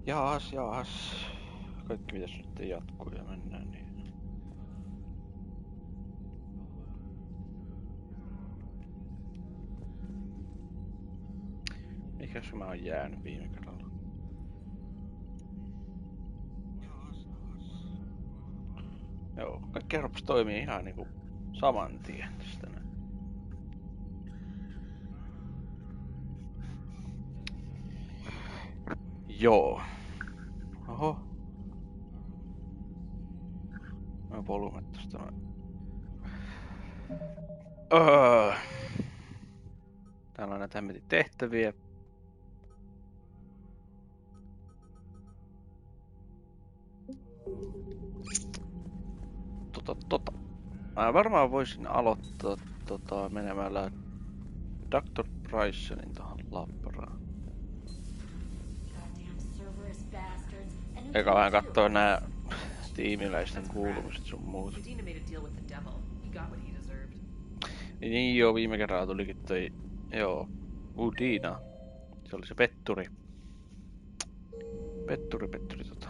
Jaas. Kaikki pitäis nyt jatkuu ja mennään niin. Mikäs mä oon jäänyt viime kerralla? Joo, kaikki Euroopassa toimii ihan niinku saman tien tästä näin. Joo. Oho. Mä volumet tosta noin. Täällä on näitä hemmetin tehtäviä. Mä varmaan voisin aloittaa menemällä Dr. Brysonin tohon labraan. Eikä vähän kattoo nää tiimiläisten kuulumiset sun muut. Niin joo, viime kerralla tulikin toi, joo, Udina. Se oli se petturi. Petturi tota.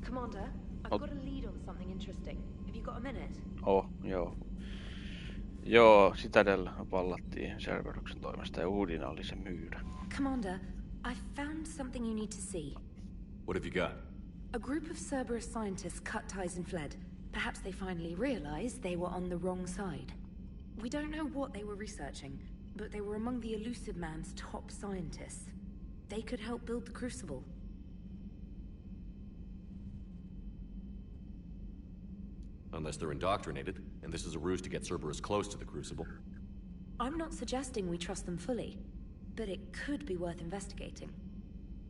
Commander, I've got a lead on something interesting. Have you got a minute? Joo. Joo, Citadel vallattiin Cerberuksen toimesta ja Udina oli se myyrä. Commander, I've found something you need to see. What have you got? A group of Cerberus scientists cut ties and fled. Perhaps they finally realized they were on the wrong side. We don't know what they were researching, but they were among the Elusive Man's top scientists. They could help build the Crucible. Unless they're indoctrinated, and this is a ruse to get Cerberus close to the Crucible. I'm not suggesting we trust them fully, but it could be worth investigating.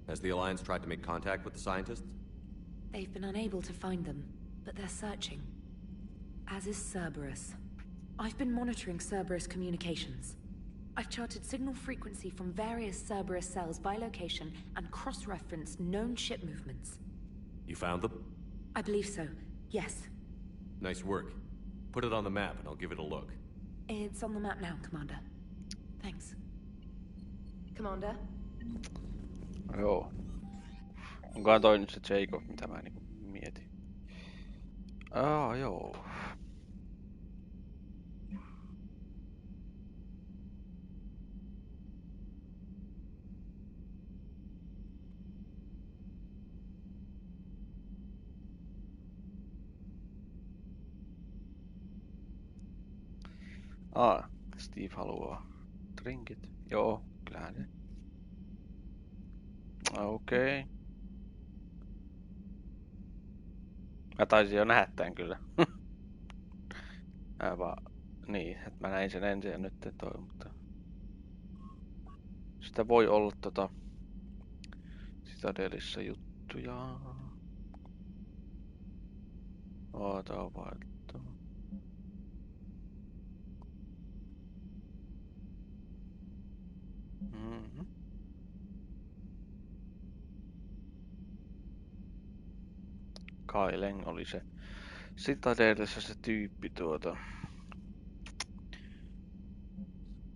Has the Alliance tried to make contact with the scientists? They've been unable to find them, but they're searching. As is Cerberus. I've been monitoring Cerberus communications. I've charted signal frequency from various Cerberus cells by location and cross-referenced known ship movements. You found them? I believe so, yes. Nice work. Put it on the map and I'll give it a look. It's on the map now, Commander. Thanks. Commander? Joo. Onkohan toi nyt se Jacob, mitä mä niinku mietin? Joo. Steve haluaa drinkit. Joo, kyllähän se. Okei. Mä taisin jo nähdä tän kyllä. Niin, että mä näin sen ensin ja nyt toi, mutta... Sitä voi olla Citadelissa juttuja. Tää on vaihtoehto. Kai Leng oli se Citadelissa se tyyppi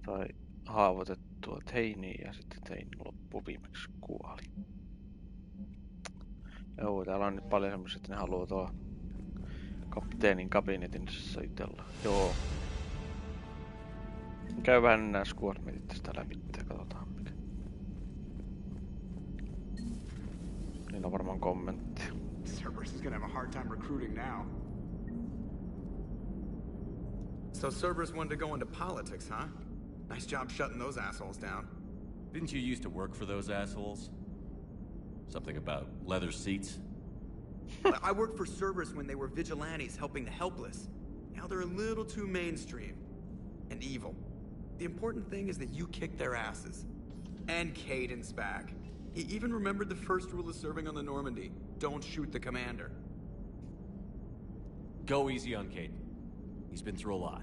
tai haavoitettua teiniä ja sitten teini loppuviimeksi kuoli. Joo, täällä on nyt paljon semmoset, että ne haluaa tuolla kapteenin kabinetissa jutella. Joo. Käy vähän nää squadmetit tästä läpi ja katsotaan mikä. Niillä on varmaan kommentti. Cerberus is gonna have a hard time recruiting now. So Cerberus wanted to go into politics, huh? Nice job shutting those assholes down. Didn't you used to work for those assholes? Something about leather seats? I worked for Cerberus when they were vigilantes helping the helpless. Now they're a little too mainstream. And evil. The important thing is that you kicked their asses. And Caden's back. He even remembered the first rule of serving on the Normandy. Don't shoot the commander. Go easy on Caden. He's been through a lot.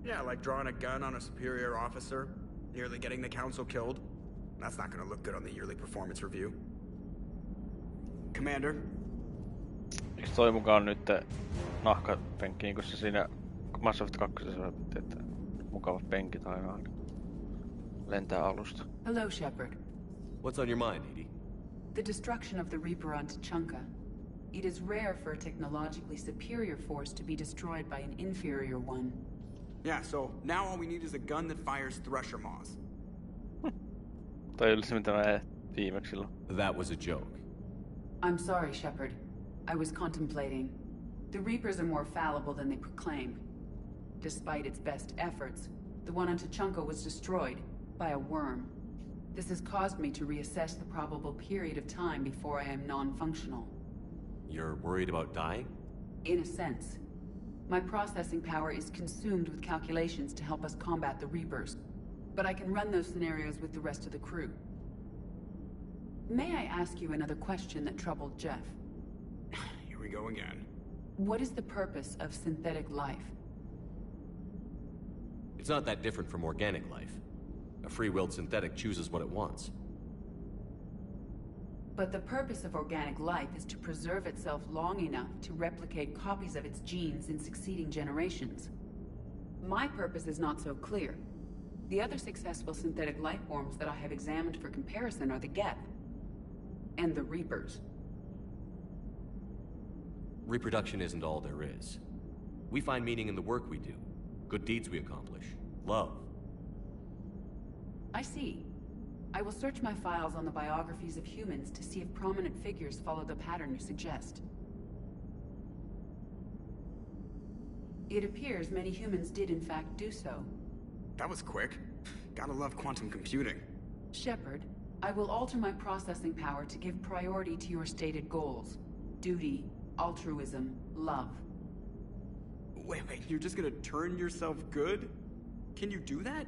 Yeah, like drawing a gun on a superior officer, nearly getting the council killed. That's not gonna look good on the yearly performance review. Commander? Eikö toi mukaan nyt nahkapenkki, niin kuin se siinä Mass Effect 2 että mukavat penkit aina. Lentää alusta. Hello, Shepard. What's on your mind, Edie? The destruction of the Reaper on Tuchanka. It is rare for a technologically superior force to be destroyed by an inferior one. Yeah, so now all we need is a gun that fires thresher maws. Toi oli se mitä mä viimeksi silloin. That was a joke. I'm sorry, Shepard. I was contemplating. The Reapers are more fallible than they proclaim. Despite its best efforts, the one on Tuchanka was destroyed by a worm. This has caused me to reassess the probable period of time before I am non-functional. You're worried about dying? In a sense. My processing power is consumed with calculations to help us combat the Reapers. But I can run those scenarios with the rest of the crew. May I ask you another question that troubled Jeff? Here we go again. What is the purpose of synthetic life? It's not that different from organic life. A free-willed synthetic chooses what it wants. But the purpose of organic life is to preserve itself long enough to replicate copies of its genes in succeeding generations. My purpose is not so clear. The other successful synthetic life forms that I have examined for comparison are the Geth and the Reapers. Reproduction isn't all there is. We find meaning in the work we do, good deeds we accomplish, love. I see. I will search my files on the biographies of humans to see if prominent figures follow the pattern you suggest. It appears many humans did in fact do so. That was quick. Gotta love quantum computing. Shepard, I will alter my processing power to give priority to your stated goals. Duty, altruism, love. Wait, you're just gonna turn yourself good? Can you do that?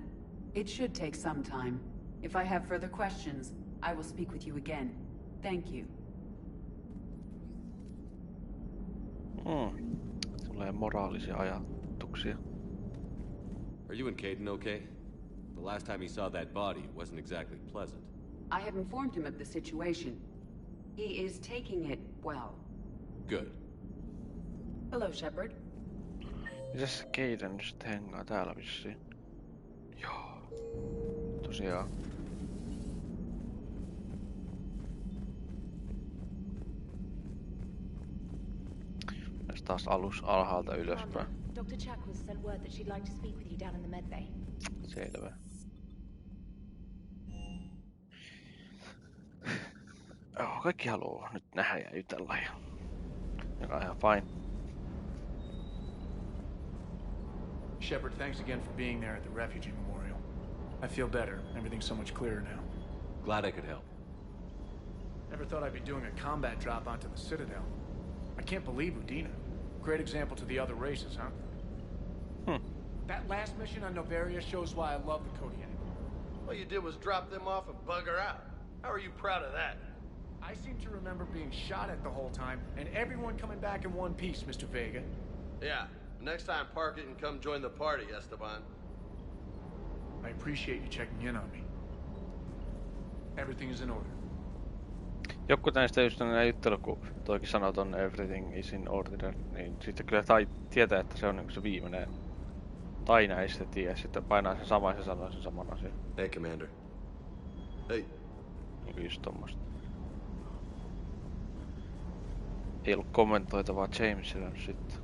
It should take some time. If I have further questions, I will speak with you again. Thank you. Tulee moraalisia ajatuksia. Are you and Caden okay? The last time he saw that body, it wasn't exactly pleasant. I have informed him of the situation. He is taking it well. Good. Hello, Shepard. Mitäs se Caden nyt hengaa täällä vissiin? Joo. Tosiaan. Mennään taas alhaalta ylöspäin. Dr. Jatketaas sent word that she'd like to speak with you down in the med bay. Selvä. Joo, kaikki haluaa nyt nähdä ja jutella ja... Joka on ihan fine. Shepard, thanks again for being there at the refugee memorial. I feel better. Everything's so much clearer now. Glad I could help. Never thought I'd be doing a combat drop onto the Citadel. I can't believe Udina. Great example to the other races, huh? That last mission on Novaria shows why I love the Kodiak. All you did was drop them off and bugger out. How are you proud of that? I seem to remember being shot at the whole time, and everyone coming back in one piece, Mr. Vega. Yeah, next time park it and come join the party, Esteban. I appreciate you checking in on me. Everything is in order. Joku näistä just näin juttelu, kun toikin sanoo ton everything is in order, niin sitten kyllä tietää, että se on niinku se viimeinen. Aina ei sitä tiedä, sitten painaa sen saman ja se sanoo sen saman asian. Hey, Commander. Hey. Niinku just tommoista. Ei ollut kommentoitavaa Jamesilla nyt sitten.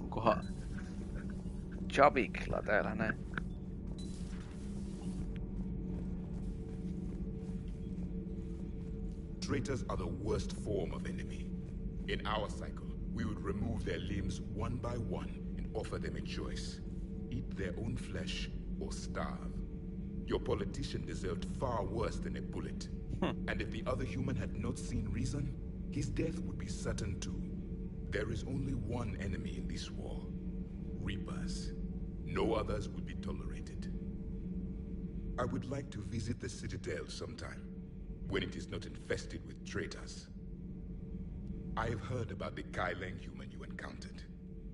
Onkohan Javikla täällä näin? Traitors are the worst form of enemy. In our cycle, we would remove their limbs one by one and offer them a choice. Eat their own flesh or starve. Your politician deserved far worse than a bullet. And if the other human had not seen reason, his death would be certain too. There is only one enemy in this war. Reapers. No others would be tolerated. I would like to visit the Citadel sometime, when it is not infested with traitors. I have heard about the Kaileng human you encountered.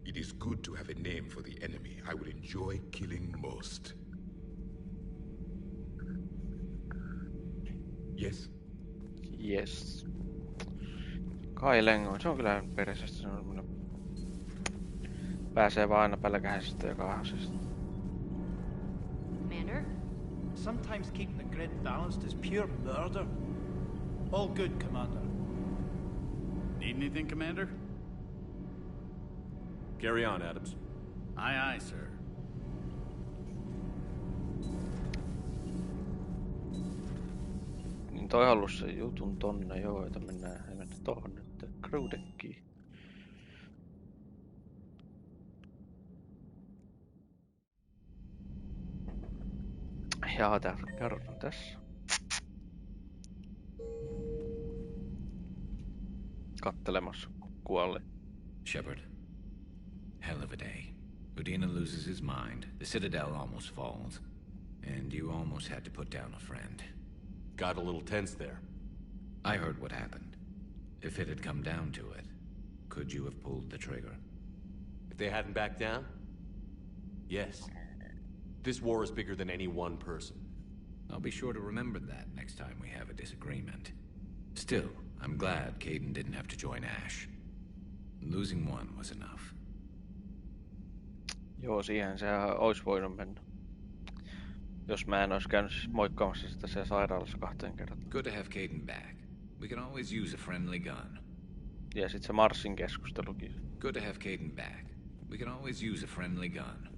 It is good to have a name for the enemy I would enjoy killing most. Yes? Yes. Kaileng on, se on kyllä perseestä semmoinen Pääsee vaan aina pälkähästä joka asiasta. Commander? Sometimes keeping the grid balanced is pure murder. All good, Commander. Need anything, Commander? Carry on, Adams. Aye, aye, sir. Niin toi halus sen jutun tonne, joo, että mennään tohon nyt crewdeckiin. Jaa, tää kerron tässä. Kattelemassa kuolle. Shepard. Hell of a day. Udina loses his mind, the Citadel almost falls, and you almost had to put down a friend. Got a little tense there. I heard what happened. If it had come down to it, could you have pulled the trigger? If they hadn't backed down? Yes. This war is bigger than any one person. I'll be sure to remember that next time we have a disagreement. Still, I'm glad Caden didn't have to join Ash. Losing one was enough. Joo, siihen se olisi voinut mennä. Jos mä en olisi käynyt moikkaamassa sitä siellä sairaalassa 2 kertaa. Good to have Caden back. We can always use a friendly gun. Ja sit se Marsin keskustelukin. Good to have Caden back. We can always use a friendly gun.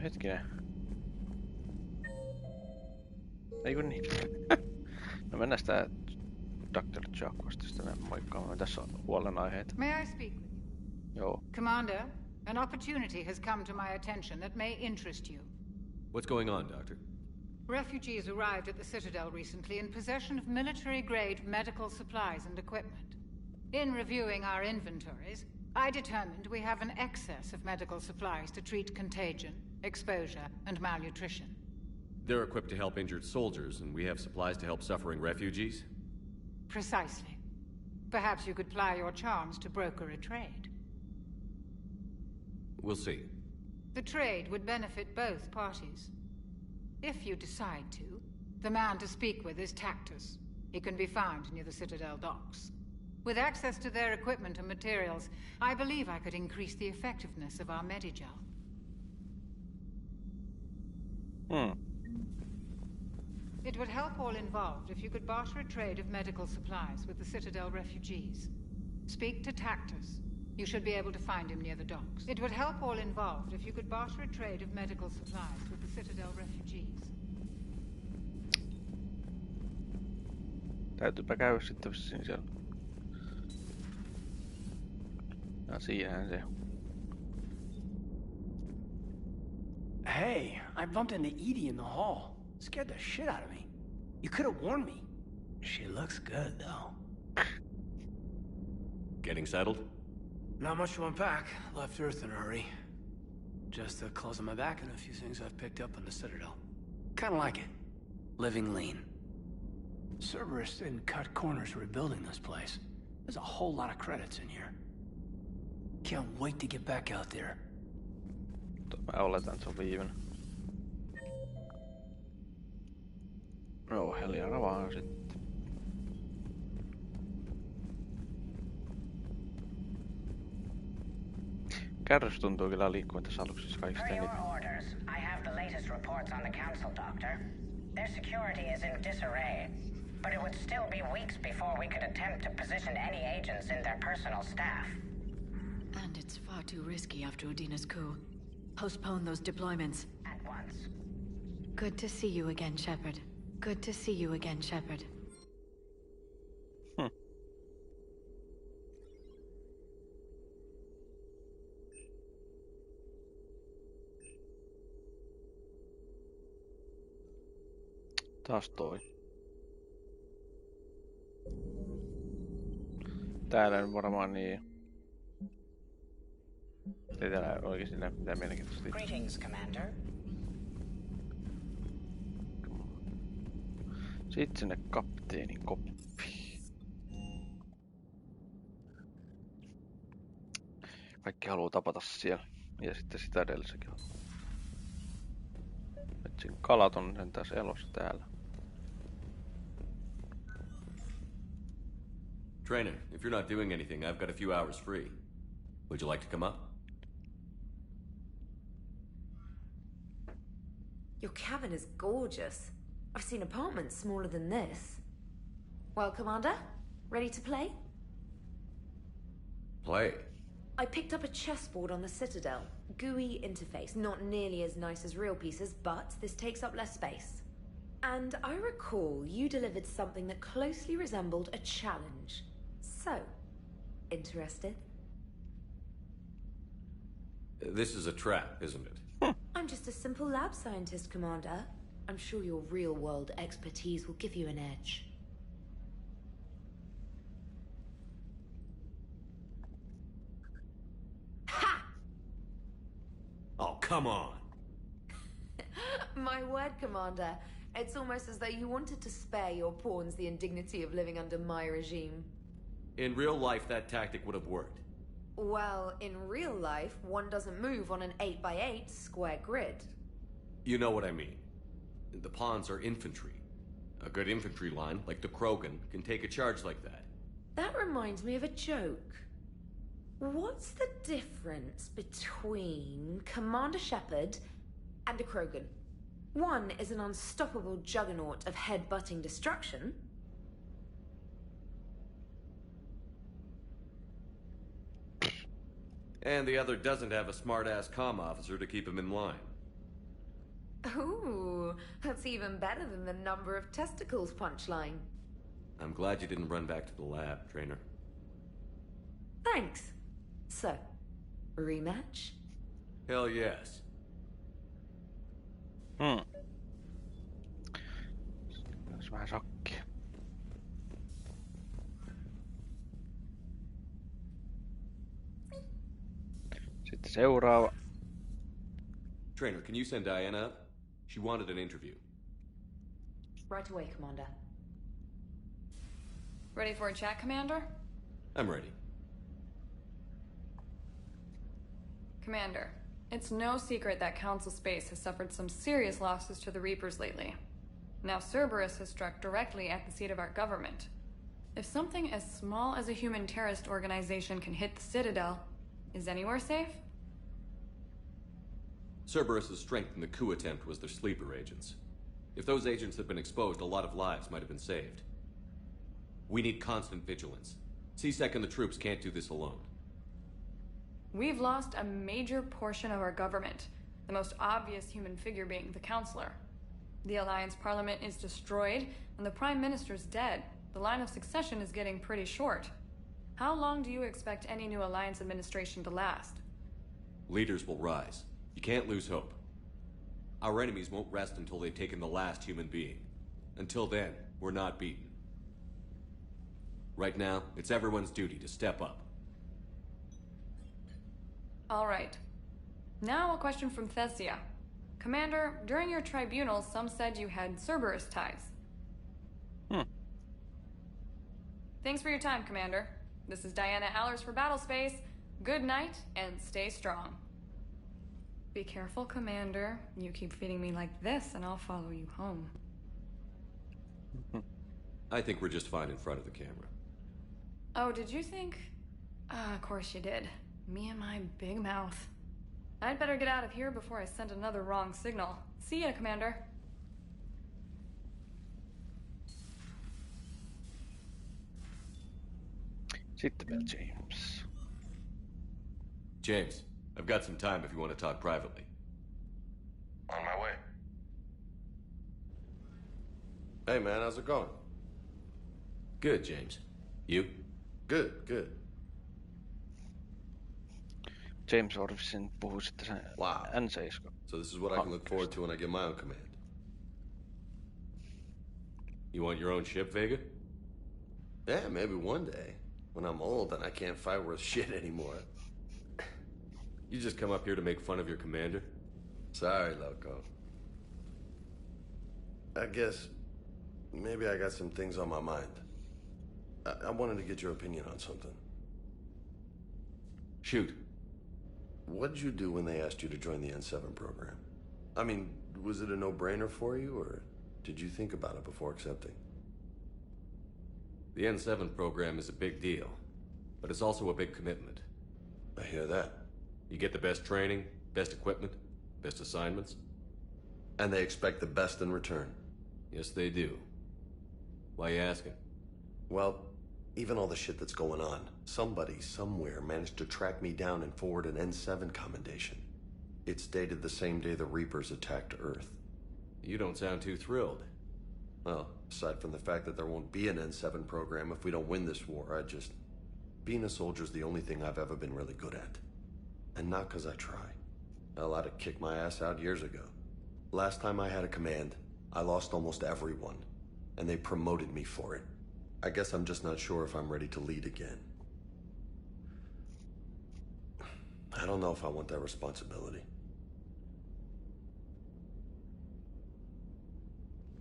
Hetkinen. Ei kun niin. No mennään sitä Dr. Jatketaasta tänne moikkaamaan. Tässä on huolenaiheita. May I speak with you? Joo. Commander, an opportunity has come to my attention that may interest you. What's going on, Doctor? Refugees arrived at the Citadel recently in possession of military-grade medical supplies and equipment. In reviewing our inventories, I determined we have an excess of medical supplies to treat contagion, exposure, and malnutrition. They're equipped to help injured soldiers, and we have supplies to help suffering refugees? Precisely. Perhaps you could ply your charms to broker a trade. We'll see. The trade would benefit both parties. If you decide to, the man to speak with is Jatketaas. He can be found near the Citadel docks. With access to their equipment and materials, I believe I could increase the effectiveness of our Medigel. It would help all involved if you could barter a trade of medical supplies with the Citadel refugees. Speak to Jatketaas. You should be able to find him near the docks. It would help all involved if you could barter a trade of medical supplies with the Citadel refugees. Täytyypä käydä sitten vissiin siellä. Ja siinähän se. Hey, I bumped into Edie in the hall. Scared the shit out of me. You could have warned me. She looks good, though. Getting settled? Not much to unpack. Left Earth in a hurry. Just the clothes on my back and a few things I've picked up on the Citadel. Kinda like it. Living lean. Cerberus didn't cut corners rebuilding this place. There's a whole lot of credits in here. Can't wait to get back out there. Mä oletan, että se on viimeinen. Joo, Heliana vaan sitten. Kärrys tuntuu kyllä liikkuvan tässä aluksessa kaikista eniten. I have the latest reports on the Council, Doctor. Their security is in disarray, but it would still be weeks before we could attempt to position any agents in their personal staff. And it's far too risky after Udina's coup. Postpone those deployments. At once. Good to see you again, Shepard. Good to see you again, Shepard. Taas toi. Täällä on varmaan niin. Ei täällä oikeesti näe mitään mielenkiintoista. Greetings, Commander. Sitten sinne kapteenin koppiin. Kaikki haluu tapata siellä. Ja sitten sitä edellisäkin on. Etsin kalat on sen tässä elossa täällä. Trainer, if you're not doing anything, I've got a few hours free. Would you like to come up? Your cabin is gorgeous. I've seen apartments smaller than this. Well, Commander, ready to play? Play? I picked up a chessboard on the Citadel. GUI interface, not nearly as nice as real pieces, but this takes up less space. And I recall you delivered something that closely resembled a challenge. So, interested? This is a trap, isn't it? I'm just a simple lab scientist, Commander. I'm sure your real-world expertise will give you an edge. Ha! Oh, come on! My word, Commander. It's almost as though you wanted to spare your pawns the indignity of living under my regime. In real life, that tactic would have worked. Well, in real life, one doesn't move on an 8x8 square grid. You know what I mean. The pawns are infantry. A good infantry line, like the Krogan, can take a charge like that. That reminds me of a joke. What's the difference between Commander Shepard and a Krogan? One is an unstoppable juggernaut of head-butting destruction. And the other doesn't have a smart-ass comm officer to keep him in line. Ooh, that's even better than the number of testicles punchline. I'm glad you didn't run back to the lab, Trainer. Thanks. So, rematch? Hell yes. Olisi vähän shokkia. Sitten seuraava. Trainer, can you send Diana up? She wanted an interview. Right away, Commander. Ready for a chat, Commander? I'm ready. Commander, it's no secret that Council Space has suffered some serious losses to the Reapers lately. Now Cerberus has struck directly at the seat of our government. If something as small as a human terrorist organization can hit the Citadel, is anywhere safe? Cerberus' strength in the coup attempt was their sleeper agents. If those agents had been exposed, a lot of lives might have been saved. We need constant vigilance. C-Sec and the troops can't do this alone. We've lost a major portion of our government, the most obvious human figure being the Counselor. The Alliance Parliament is destroyed, and the Prime Minister's dead. The line of succession is getting pretty short. How long do you expect any new Alliance administration to last? Leaders will rise. You can't lose hope. Our enemies won't rest until they've taken the last human being. Until then, we're not beaten. Right now, it's everyone's duty to step up. All right. Now a question from Thessia. Commander, during your tribunal, some said you had Cerberus ties. Thanks for your time, Commander. This is Diana Allers for Battlespace. Good night, and stay strong. Be careful, Commander. You keep feeding me like this, and I'll follow you home. I think we're just fine in front of the camera. Oh, did you think? Of course you did. Me and my big mouth. I'd better get out of here before I send another wrong signal. See ya, Commander. Sitten vielä James. James, I've got some time if you want to talk privately. On my way. Hey man, how's it going? Good, James. You? Good, good. James Orvsin puhuu sitten sen N7. So this is what I can look forward to when I get my own command. You want your own ship, Vega? Yeah, maybe one day. When I'm old and I can't fight worth shit anymore. You just come up here to make fun of your commander? Sorry, Loco. I guess maybe I got some things on my mind. I wanted to get your opinion on something. Shoot. What did you do when they asked you to join the N7 program? I mean, was it a no-brainer for you, or did you think about it before accepting? The N7 program is a big deal, but it's also a big commitment. I hear that. You get the best training, best equipment, best assignments. And they expect the best in return. Yes, they do. Why you asking? Well, even all the shit that's going on, somebody somewhere managed to track me down and forward an N7 commendation. It's dated the same day the Reapers attacked Earth. You don't sound too thrilled. Well, aside from the fact that there won't be an N7 program if we don't win this war, being a soldier's the only thing I've ever been really good at. And not because I try. Hell, I'd have kicked my ass out years ago. Last time I had a command, I lost almost everyone. And they promoted me for it. I guess I'm just not sure if I'm ready to lead again. I don't know if I want that responsibility.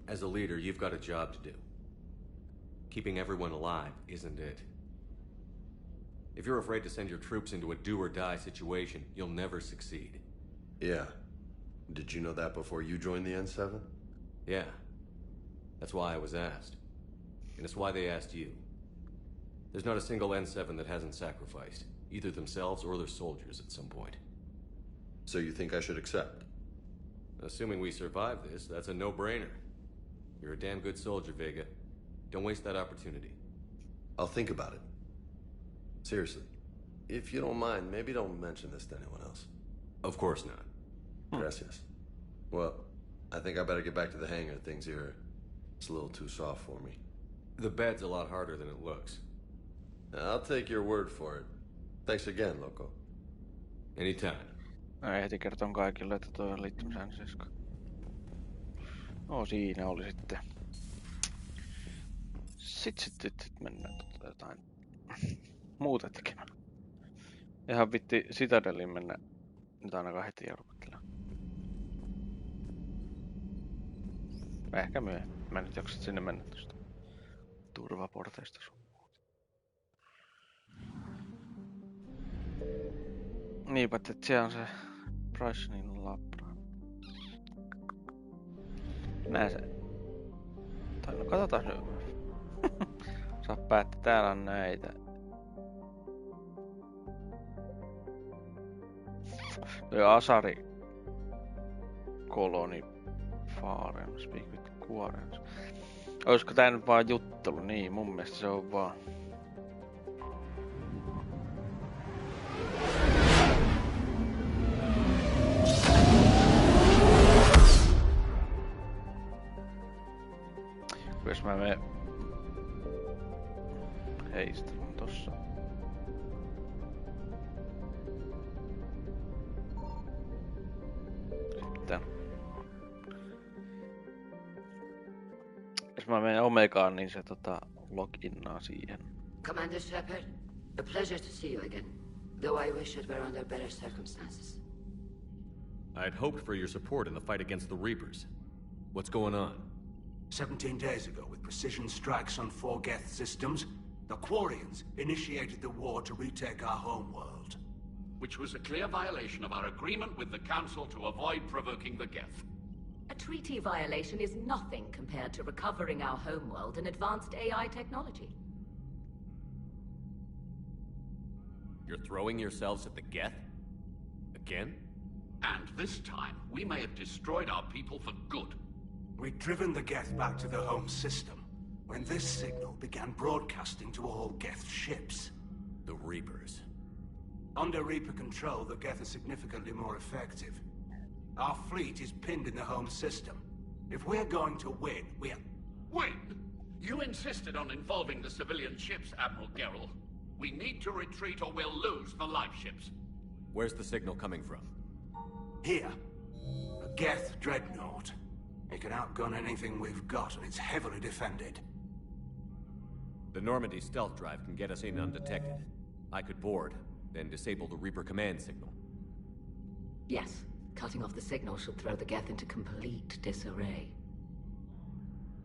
As a leader, you've got a job to do. Keeping everyone alive isn't it. If you're afraid to send your troops into a do-or-die situation, you'll never succeed. Yeah. Did you know that before you joined the N7? Yeah. That's why I was asked. And it's why they asked you. There's not a single N7 that hasn't sacrificed, either themselves or their soldiers at some point. So you think I should accept? Assuming we survive this, that's a no-brainer. You're a damn good soldier, Vega. Don't waste that opportunity. I'll think about it. Seriously. If you don't mind, maybe don't mention this to anyone else. Of course not. Gracias. Well, I think I better get back to the hangar. Things here, it's a little too soft for me. The bed's a lot harder than it looks. I'll take your word for it. Thanks again, Loco. Anytime. Heti kerton kaikille, että toi on liittymisäänsisku. No siinä oli sitten. Sitten mennään jotain muuta tekemään. Ihan vitti Citadeliin mennä nyt ainakaan heti jouduttelemaan. Ehkä myöhemmin. Mä nyt jaksit sinne mennä tuosta turvaporteista sun muuta. Niinpä, että siellä on se Brysonin labra. Näin se. Tai no katsotaan nyt. Saa päättää, täällä on näitä. Toi Asari koloni Faren, speak with Quarens. Olisiko tää nyt vaan juttelu? Niin, mun mielestä se on vaan. Jos mä menen heistelun tossa. Sitten. Jos mä menen Omegaan, niin se loginnaa siihen. Commander Shepard, a pleasure to see you again. Though I wish it were under better circumstances. I had hoped for your support in the fight against the Reapers. What's going on? 17 days ago, with precision strikes on 4 Geth systems, the Quarians initiated the war to retake our homeworld. Which was a clear violation of our agreement with the Council to avoid provoking the Geth. A treaty violation is nothing compared to recovering our homeworld and advanced AI technology. You're throwing yourselves at the Geth? Again? And this time, we may have destroyed our people for good. We'd driven the Geth back to the home system, when this signal began broadcasting to all Geth ships. The Reapers. Under Reaper control, the Geth are significantly more effective. Our fleet is pinned in the home system. If we're going to win, Win? You insisted on involving the civilian ships, Admiral Gerrel. We need to retreat or we'll lose the live ships. Where's the signal coming from? Here. A Geth dreadnought. It can outgun anything we've got, and it's heavily defended. The Normandy stealth drive can get us in undetected. I could board, then disable the Reaper command signal. Yes. Cutting off the signal should throw the Geth into complete disarray.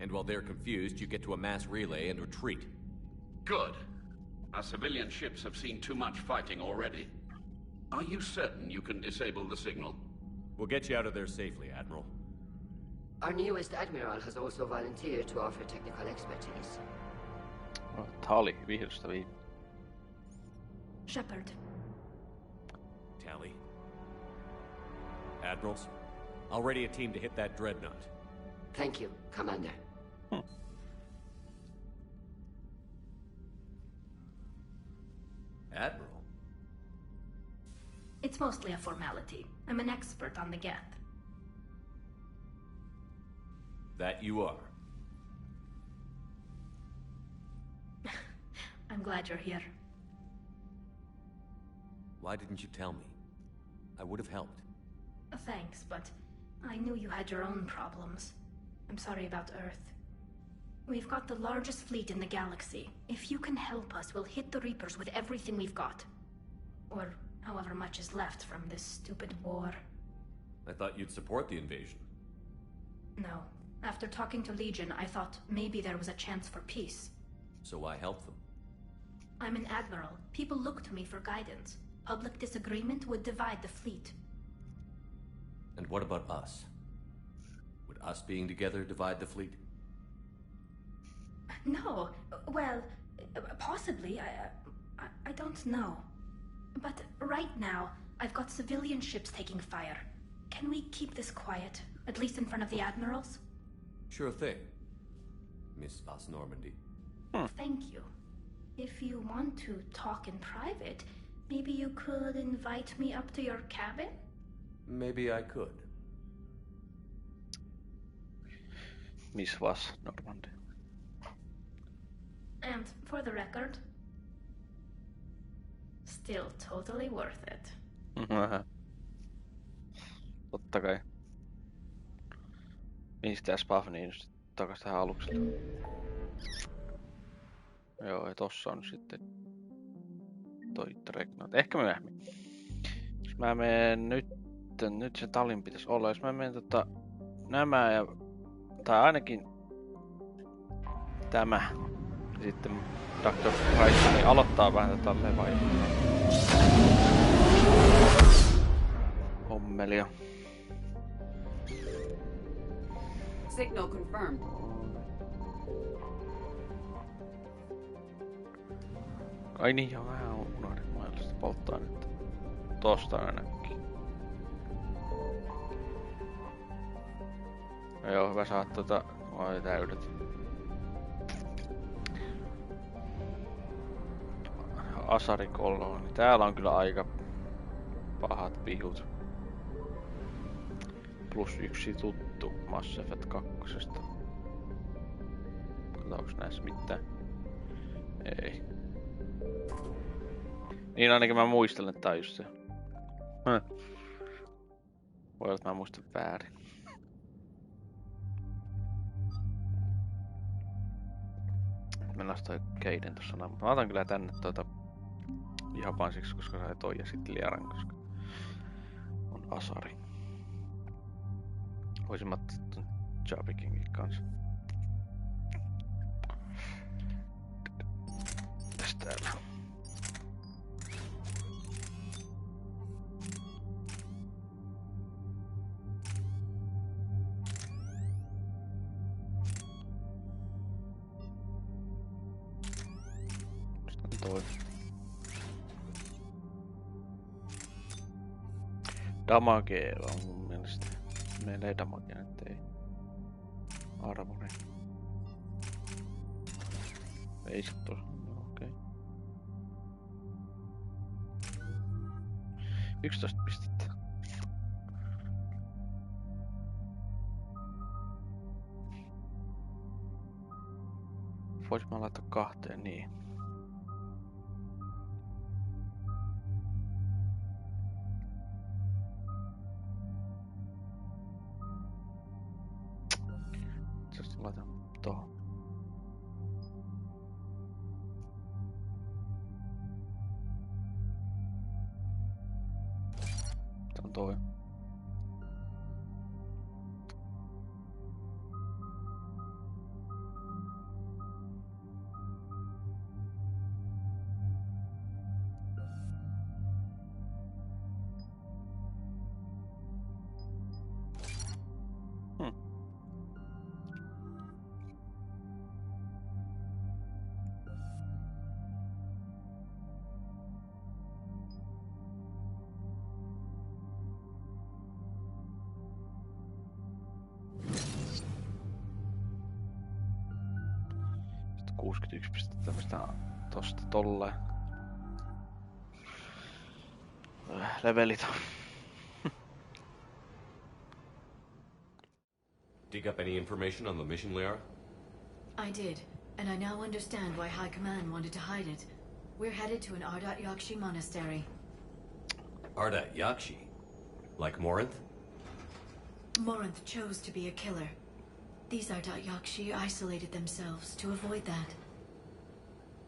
And while they're confused, you get to a mass relay and retreat. Good. Our civilian ships have seen too much fighting already. Are you certain you can disable the signal? We'll get you out of there safely, Admiral. Our newest Admiral has also volunteered to offer technical expertise. Tää oli vihdosta viime. Shepard. Tally. Admirals, I'll ready a team to hit that dreadnought. Thank you, Commander. Admiral? It's mostly a formality. I'm an expert on the Geth. That you are. I'm glad you're here. Why didn't you tell me? I would have helped. Thanks, but I knew you had your own problems. I'm sorry about Earth. We've got the largest fleet in the galaxy. If you can help us, we'll hit the Reapers with everything we've got. Or however much is left from this stupid war. I thought you'd support the invasion. No. After talking to Legion, I thought maybe there was a chance for peace. So why help them? I'm an admiral. People look to me for guidance. Public disagreement would divide the fleet. And what about us? Would us being together divide the fleet? No. Well, possibly. I don't know. But right now, I've got civilian ships taking fire. Can we keep this quiet? At least in front of the admirals? Sure thing, Miss Vas Normandy. Thank you. If you want to talk in private, maybe you could invite me up to your cabin? Maybe I could. Miss Vas Normandy. And for the record, still totally worth it. Totta kai. Mihin tää spaff niin just takas tähän alukselle? Joo, ja tossa on sitten toi Dreadnought. Ehkä myöhemmin. Jos mä menen nyt se talin pitäisi olla. Jos mä menen nämä ja tai ainakin tämä ja sitten Dr. Price niin aloittaa vähän tätä levaa hommelia. Signal confirmed. Ai niin, joo, vähän unohdin mailla polttoainetta. Tosta ainakin. No joo, hyvä saat oi täydet. Asarikoloni. Täällä on kyllä aika pahat pihut. Plus yksi tuttu Mass Effect 2. Katsotaanko näissä mitään? Ei. Niin ainakin mä muistelen, että tää on just se. Voi olla, että mä muistan väärin. Mennään toi Keiden tossa näin. Mä otan kyllä tänne japansiksi, koska sai toi ja sit Liaran, koska on Asari. Voisin mä ottaa Jabikingin kanssa. Mitäs täällä? Toi. Damage on mun mielestä. Meillä ei damage nyt ei. Armori. Ei se tuossa. Okei. 11 pistettä. Vois mä laittaa 2 niin. Laitan tohon. Tää on toi. 61 pistettä mistä tosta tolleen. Levelit on. Dig up any information on the mission, Liara? I did, and I now understand why High Command wanted to hide it. We're headed to an Ardat Yakshi monastery. Ardat Yakshi? Like Morinth? Morinth chose to be a killer. These Ardat Yakshi isolated themselves to avoid that.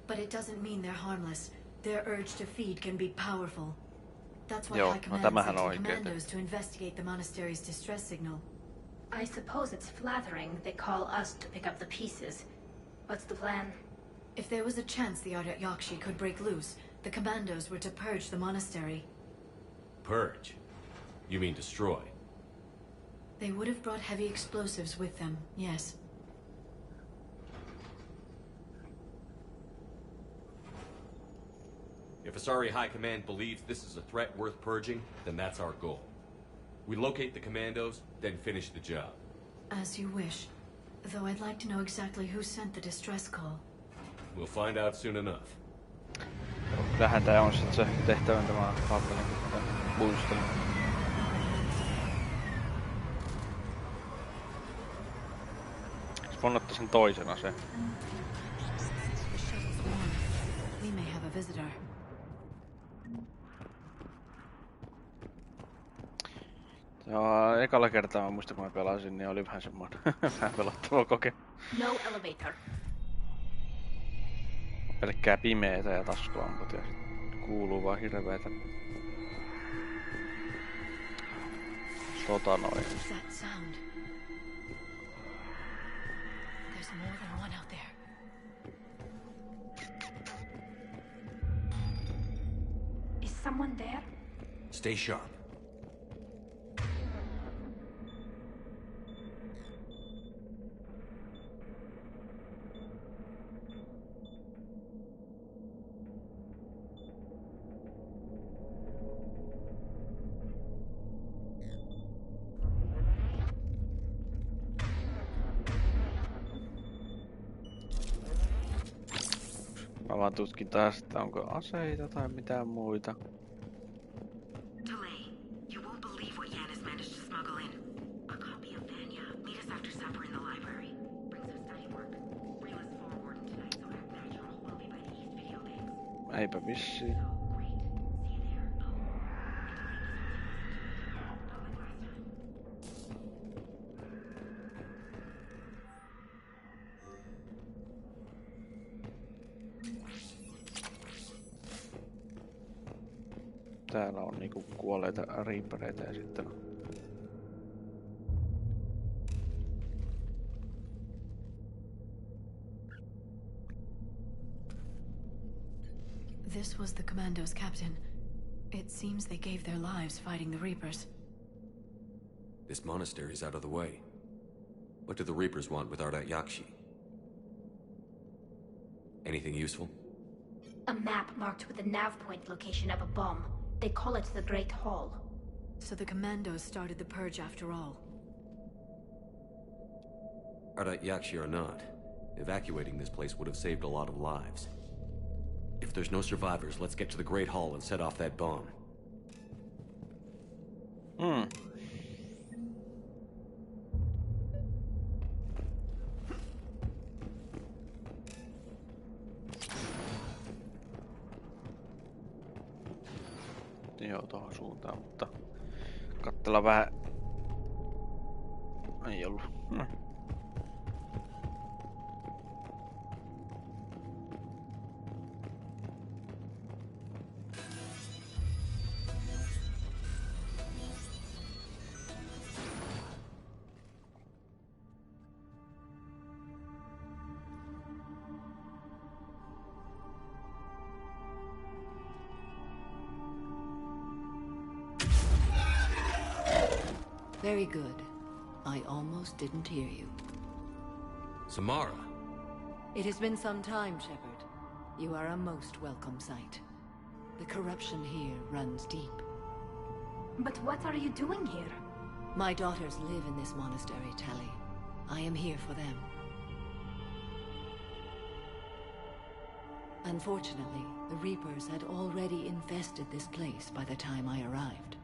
But it doesn't mean they're harmless. Their urge to feed can be powerful. That's why High Command sent the commandos to investigate the monastery's distress signal. I suppose it's flattering they call us to pick up the pieces. What's the plan? If there was a chance the Ardat Yakshi could break loose, the commandos were to purge the monastery. Purge? You mean destroy? They would have brought heavy explosives with them, yes. If Asari High Command believes this is a threat worth purging, then that's our goal. We locate the commandos, then finish the job. As you wish. Though I'd like to know exactly who sent the distress call. We'll find out soon enough. Kyllähän tää on sit se tehtävän tämä kaapelin muistelu. Sponnattaa sen toisena se. We may have a visitor. Joo, ekalla kertaa mä muistan kun mä pelasin, niin oli vähän semmoinen vähän pelottava kokemus. No elevator. Pelkkää pimeetä ja taskulamput ja sit kuuluu vaan hirveetä noin. That sound. There's more than one out there. Is someone there? Stay sharp. Mä vaan tutkin taas, että onko aseita tai mitään muita. You won't believe what Yan has managed to smuggle in. A copy of Vanya. Meet us after supper in the library. Bring some study work. Reel us forward tonight so act natural. We'll be by the East video banks. Eipä vissiin. Täällä on niinku kuolleita reapereitä ja sitten on. This was the commando's captain. It seems they gave their lives fighting the Reapers. This monastery is out of the way. What do the Reapers want with Ardat Yakshi? Anything useful? A map marked with the nav point location of a bomb. They call it the Great Hall. So the commandos started the purge after all. Ardat Yakshi or not, evacuating this place would have saved a lot of lives. If there's no survivors, let's get to the Great Hall and set off that bomb. Joo, tohon suuntaan, mutta katsella vähän. Ei ollut. Very good. I almost didn't hear you. Samara! It has been some time, Shepard. You are a most welcome sight. The corruption here runs deep. But what are you doing here? My daughters live in this monastery, Tali. I am here for them. Unfortunately, the Reapers had already infested this place by the time I arrived.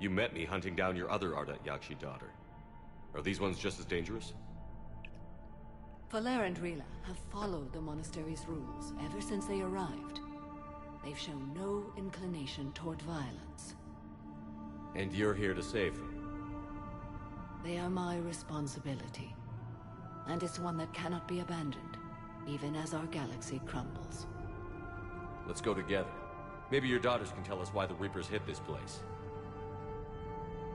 You met me hunting down your other Ardat Yakshi daughter. Are these ones just as dangerous? Valer and Rila have followed the monastery's rules ever since they arrived. They've shown no inclination toward violence. And you're here to save them? They are my responsibility. And it's one that cannot be abandoned, even as our galaxy crumbles. Let's go together. Maybe your daughters can tell us why the Reapers hit this place.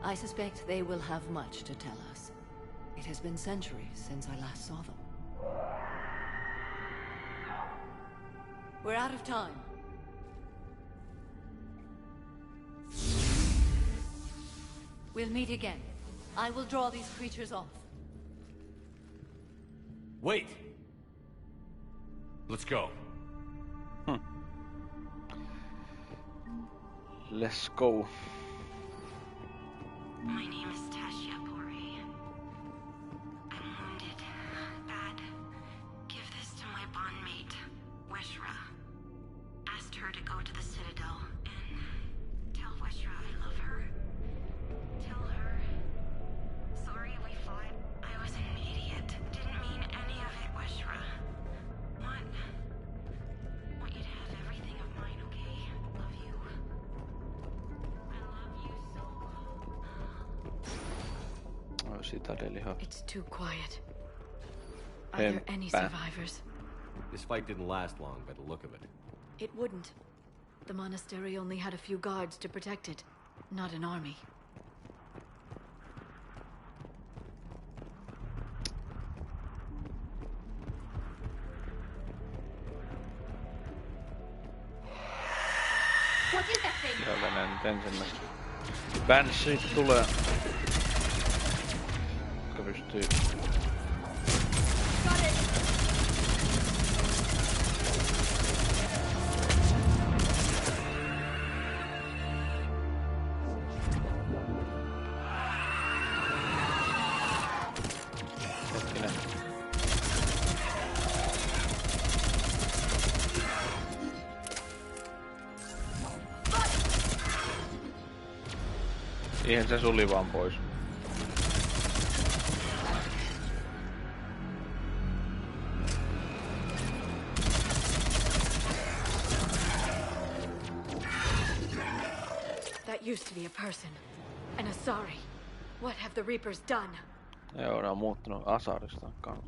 I suspect they will have much to tell us. It has been centuries since I last saw them. We're out of time. We'll meet again. I will draw these creatures off. Wait! Let's go. Let's go. My name is Tasha Bore. I'm wounded. Bad. Give this to my bondmate, Weshra. Asked her to go to the Citadel and tell Weshra I love her. Tell her. Sorry we fought. I was an idiot. Didn't mean any of it, Weshra. Want you to have everything of mine, okay? Love you. I love you so. It's too quiet. Are there any survivors? This fight didn't last long by the look of it. It wouldn't. The monastery only had a few guards to protect it, not an army. What is that thing? Sieltä näin nyt ensimmäistä. Banshee tulee. Joka pystyy... Got it! Hetkinen. Siihen se suli vaan pois. That used to be a person. An Asari. What have the Reapers done? Joo, ne on muuttunut Asarista kanssa.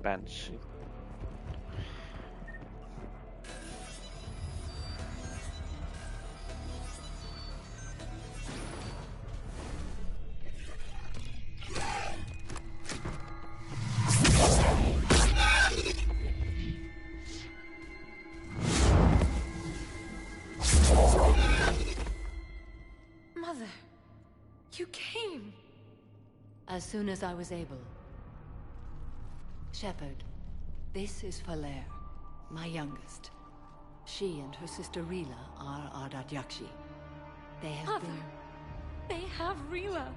Banshee. Mother, you came. As soon as I was able. Shepard, this is Valer, my youngest. She and her sister Rila are Ardat Yakshi. They have Mother, they have Rila.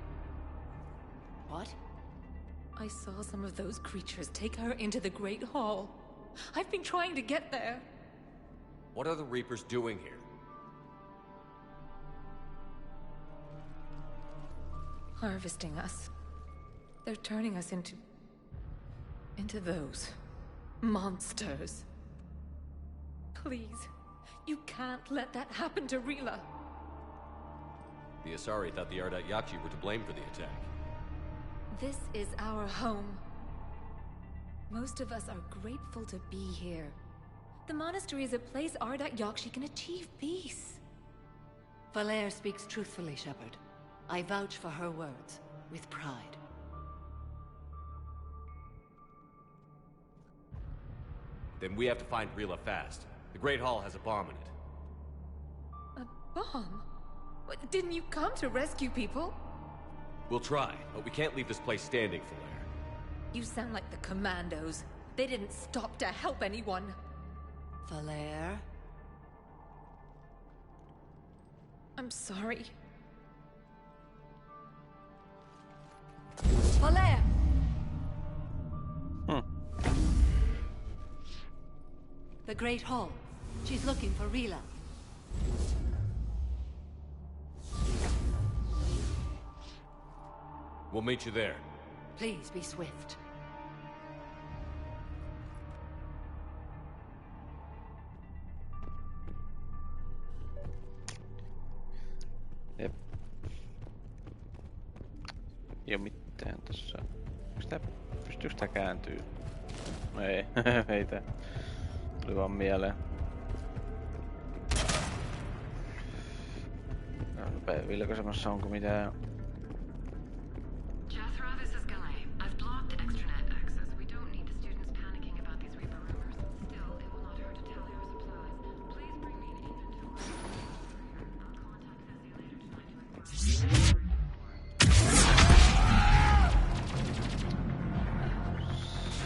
What? I saw some of those creatures take her into the Great Hall. I've been trying to get there. What are the Reapers doing here? Harvesting us. They're turning us into those monsters. Please, you can't let that happen to Rila. The Asari thought the Ardat Yakshi were to blame for the attack. This is our home. Most of us are grateful to be here. The monastery is a place Ardat Yakshi can achieve peace. Valer speaks truthfully, Shepard. I vouch for her words, with pride. Then we have to find Rila fast. The Great Hall has a bomb in it. A bomb? What, didn't you come to rescue people? We'll try, but we can't leave this place standing, Valer. You sound like the Commandos. They didn't stop to help anyone. Valer? I'm sorry. Valer! The Great Hall. She's looking for Rila. We'll meet you there. Please be swift. Jep. Ei oo mitään tossa. Pystyykö tää kääntyy? No ei, ei tää. Tuli vaan mieleen. Vilkaisemassa onko mitään?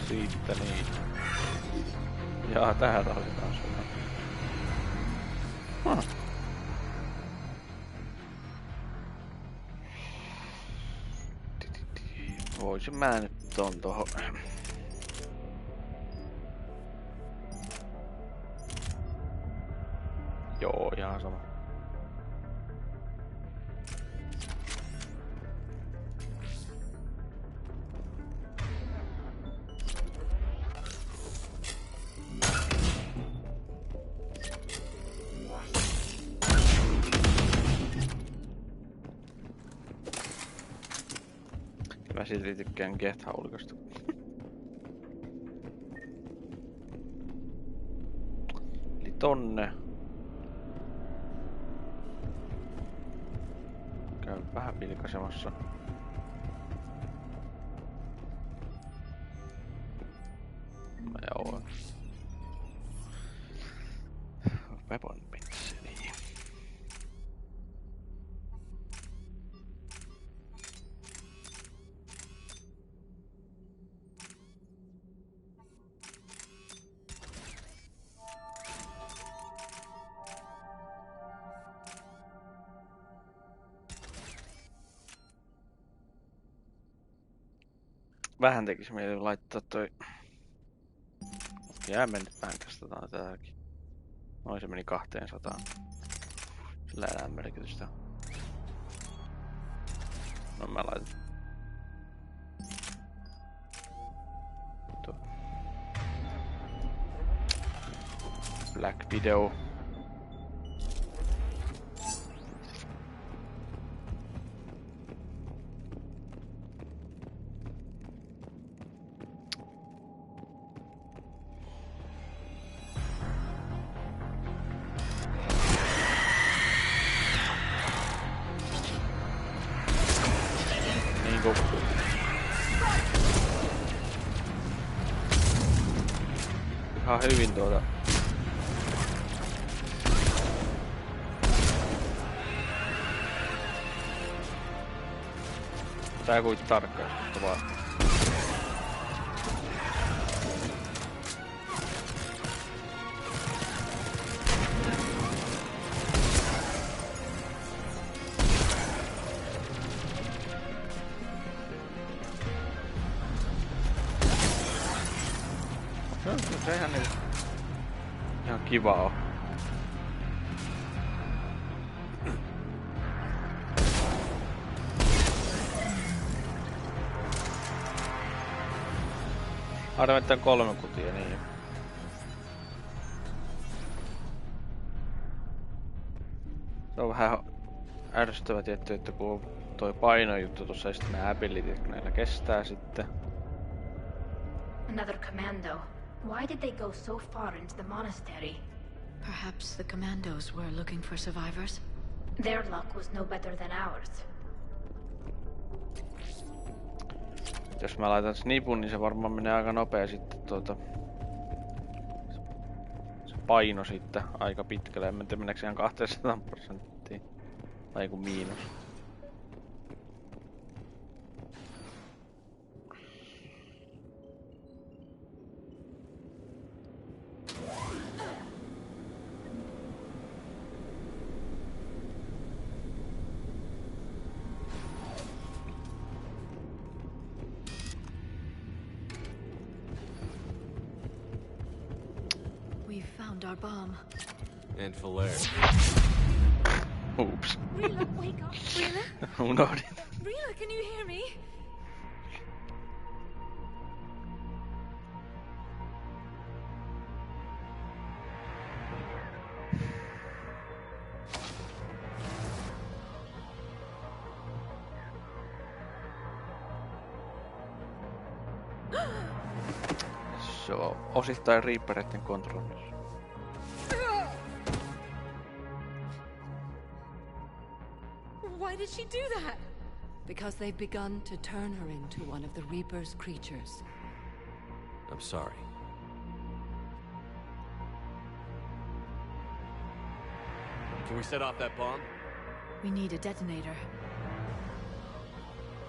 Siitä niin. Jaa, tähän tarvitaan sulla. Voisin mä nyt ton tohon. Joo, ihan sama. Mä silti tykkään Get-haulikosta. Eli tonne. Käy vähän vilkaisemassa. Joo. Weapon penseli. Vähän tekis mieli laittaa toi. Jää mennyt vähän kastataan tätäkin. Noin se meni 200. Sillä enää merkitystä. No mä laitan. Tuo. Black Video. Ihan hyvin tuota. Tää kuitenkin tarkkaan vaan. Sehän ihan kiva on. Arvoin, että on 3 kutia, niin. Se on vähän ärsyttävä tietty, että kun on toi painojuttu tuossa ja sitten nää abilityt, näillä kestää sitten. Another commando. Why did they go so far into the monastery? Perhaps the commandos were looking for survivors? Their luck was no better than ours. Jos mä laitan snipun, niin se varmaan menee aika nopea sitten se paino sitten aika pitkälle. En tiedä meneekö ihan 200%. Tai joku miinus. found our bomb. And Falair. Oops. Rila, wake up. Rila? Unohdin. Rila, can you hear me? Se on osittain Reapereiden kontrollissa. Why did she do that? Because they've begun to turn her into one of the Reaper's creatures. I'm sorry. Can we set off that bomb? We need a detonator.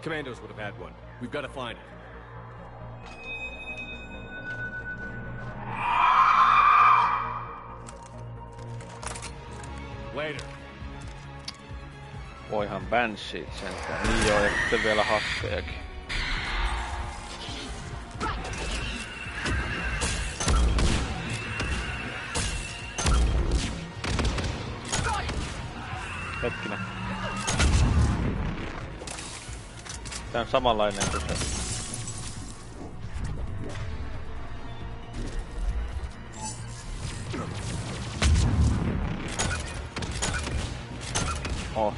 Commandos would have had one. We've got to find it. Later. Voihan Bansheet sentään. Niin joo, ja sitten vielä hakkejakin. Hetkinen. Tää on samanlainen kuin se.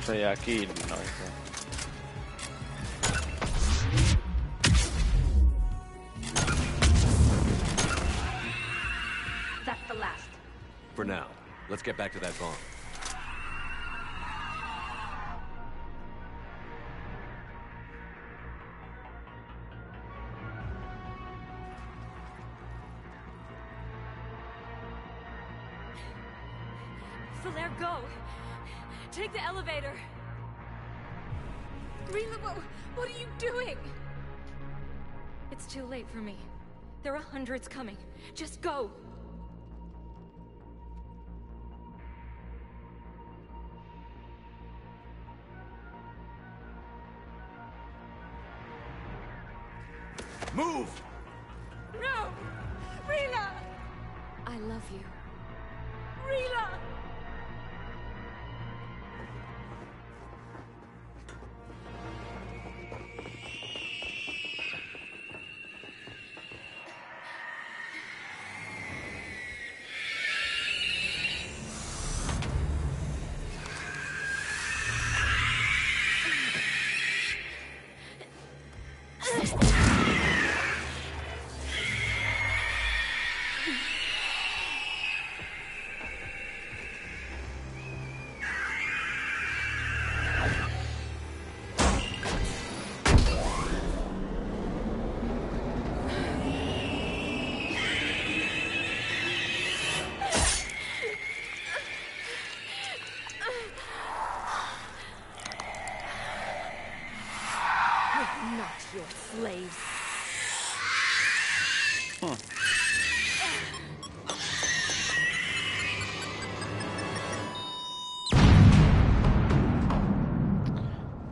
Se jää kiinni noin. That's the last. For now, let's get back to that bomb. Falair, go! Take the elevator! Rila, what are you doing? It's too late for me. There are hundreds coming. Just go! Move! No! Rila! I love you. Rila!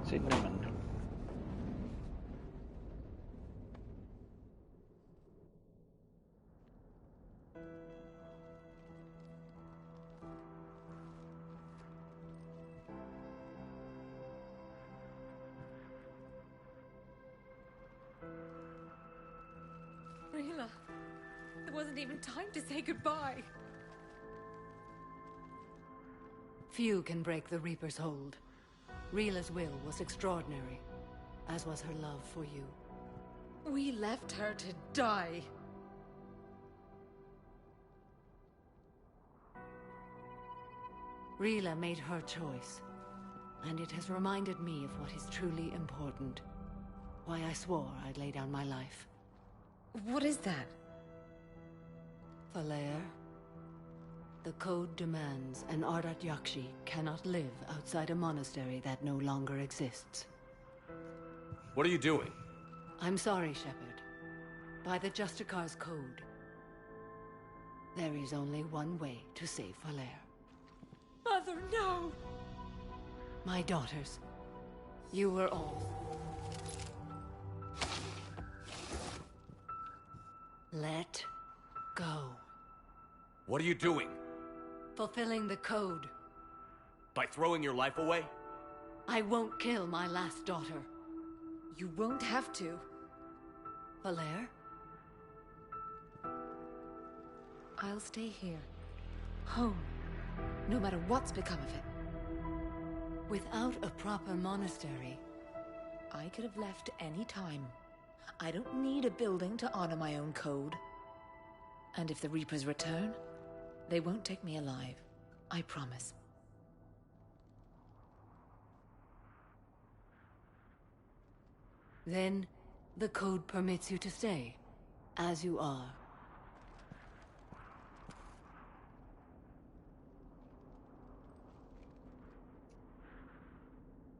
Sinne mennään. Rila, there wasn't even time to say goodbye. Few can break the Reaper's hold. Rila's will was extraordinary, as was her love for you. We left her to die. Rila made her choice, and it has reminded me of what is truly important. Why I swore I'd lay down my life. What is that? Falair, the code demands an Ardat Yakshi cannot live outside a monastery that no longer exists. What are you doing? I'm sorry, Shepard. By the Jatketaas code, there is only one way to save Falair. Mother, no! My daughters, you were all. Let go. What are you doing? Fulfilling the code. By throwing your life away? I won't kill my last daughter. You won't have to. Valere? I'll stay here. Home. No matter what's become of it. Without a proper monastery, I could have left any time. I don't need a building to honor my own code. And if the Reapers return, they won't take me alive. I promise. Then, the code permits you to stay, as you are.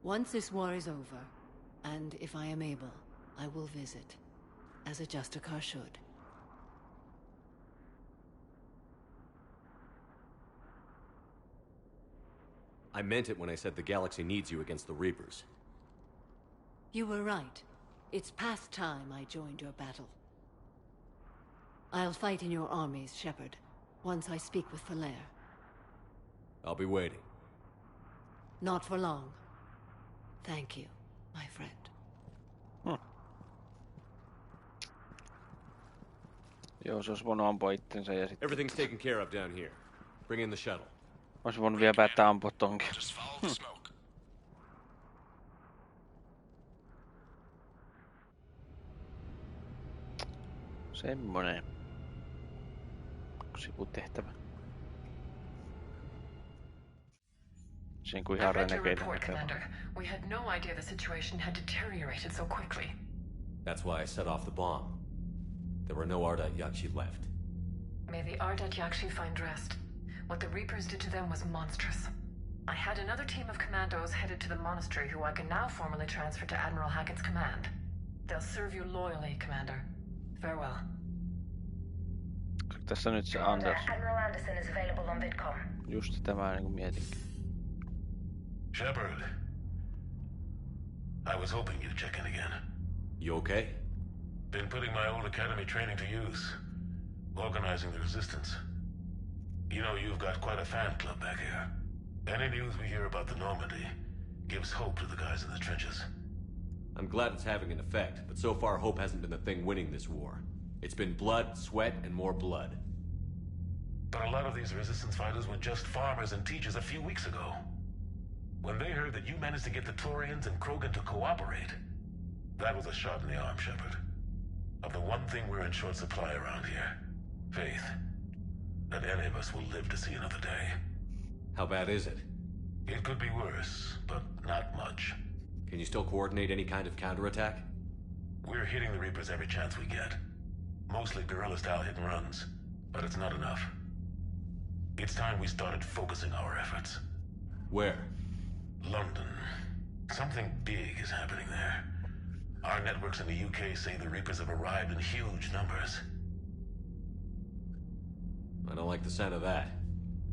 Once this war is over, and if I am able, I will visit, as a Jatketaas should. I meant it when I said the galaxy needs you against the Reapers. You were right. It's past time I joined your battle. I'll fight in your armies, Shepard, once I speak with Valere. I'll be waiting. Not for long. Thank you, my friend. Joo, se olisi voinut ampua itsensä ja sitten... Everything's taken care of down here. Bring in the shuttle. Olisi voinut vielä päättää ampua tonkin. Semmonen. Sivutehtävä. Sen kuin ihan renegeitä. We had no idea the situation had deteriorated so quickly. That's why I set off the bomb. There were no Ardat Yakshi left. May the Ardat Yakshi find rest. What the Reapers did to them was monstrous. I had another team of commandos headed to the monastery who I can now formally transfer to Admiral Hackett's command. They'll serve you loyally, Commander. Farewell. Tässä nyt se Anders. Admiral Anderson is available on Vidcom. Just tämä niin kuin mietinkin. Shepard. I was hoping you'd check in again. You okay? Been putting my old academy training to use. Organizing the resistance. You know, you've got quite a fan club back here. Any news we hear about the Normandy gives hope to the guys in the trenches. I'm glad it's having an effect, but so far hope hasn't been the thing winning this war. It's been blood, sweat, and more blood. But a lot of these resistance fighters were just farmers and teachers a few weeks ago. When they heard that you managed to get the Turians and Krogan to cooperate, that was a shot in the arm, Shepard. Of the one thing we're in short supply around here, faith. That any of us will live to see another day. How bad is it? It could be worse, but not much. Can you still coordinate any kind of counterattack? We're hitting the Reapers every chance we get. Mostly guerrilla-style hit and runs, but it's not enough. It's time we started focusing our efforts. Where? London. Something big is happening there. Our networks in the UK say the Reapers have arrived in huge numbers. I don't like the sound of that.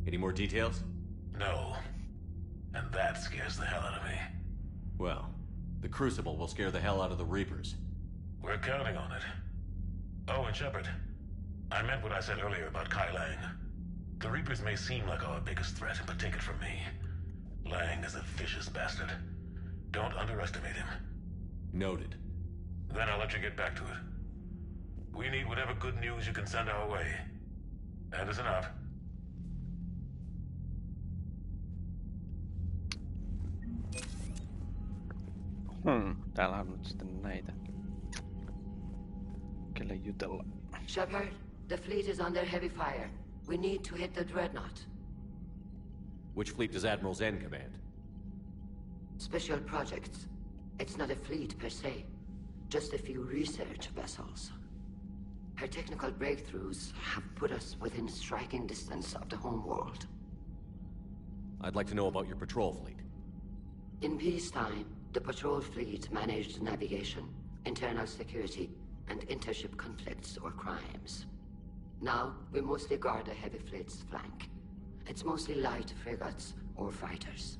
Any more details? No. And that scares the hell out of me. Well, the Crucible will scare the hell out of the Reapers. We're counting on it. Oh, and Shepard, I meant what I said earlier about Kai Lang. The Reapers may seem like our biggest threat, but take it from me. Lang is a vicious bastard. Don't underestimate him. Noted. Then I'll let you get back to it. We need whatever good news you can send our way. Anderson out. Täällä on nyt sitten näitä. Kelle jutella. Shepard, the fleet is under heavy fire. We need to hit the dreadnought. Which fleet does Admiral Zen command? Special projects. It's not a fleet per se. Just a few research vessels. Her technical breakthroughs have put us within striking distance of the home world. I'd like to know about your patrol fleet. In peacetime, the patrol fleet managed navigation, internal security, and intership conflicts or crimes. Now, we mostly guard the heavy fleet's flank. It's mostly light frigates or fighters.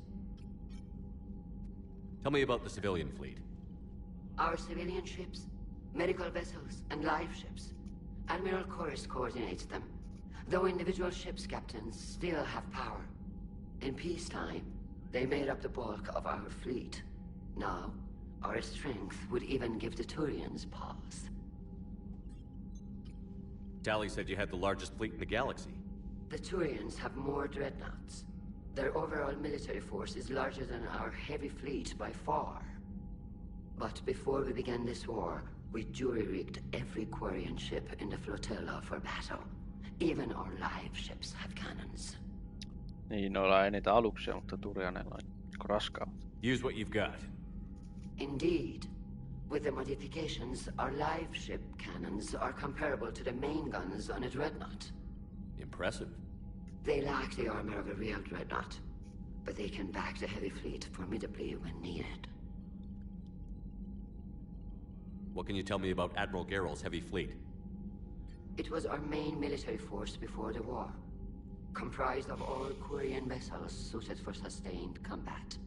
Tell me about the civilian fleet. Our civilian ships, medical vessels, and live ships. Admiral Chorus coordinates them. Though individual ships' captains still have power. In peacetime, they made up the bulk of our fleet. Now, our strength would even give the Turians pause. Tali said you had the largest fleet in the galaxy. The Turians have more dreadnoughts. Their overall military force is larger than our heavy fleet by far. But before we began this war, we jury-rigged every Quarian ship in the flotilla for battle. Even our live ships have cannons. Niin, noilla ei niitä aluksia, mutta Turianeilla on raskaat. Use what you've got. Indeed. With the modifications, our live ship cannons are comparable to the main guns on a dreadnought. Impressive. They lack the armor of a real dreadnought, but they can back the heavy fleet formidably when needed. What can you tell me about Admiral Geral's heavy fleet? It was our main military force before the war, comprised of all Quarian vessels suited for sustained combat.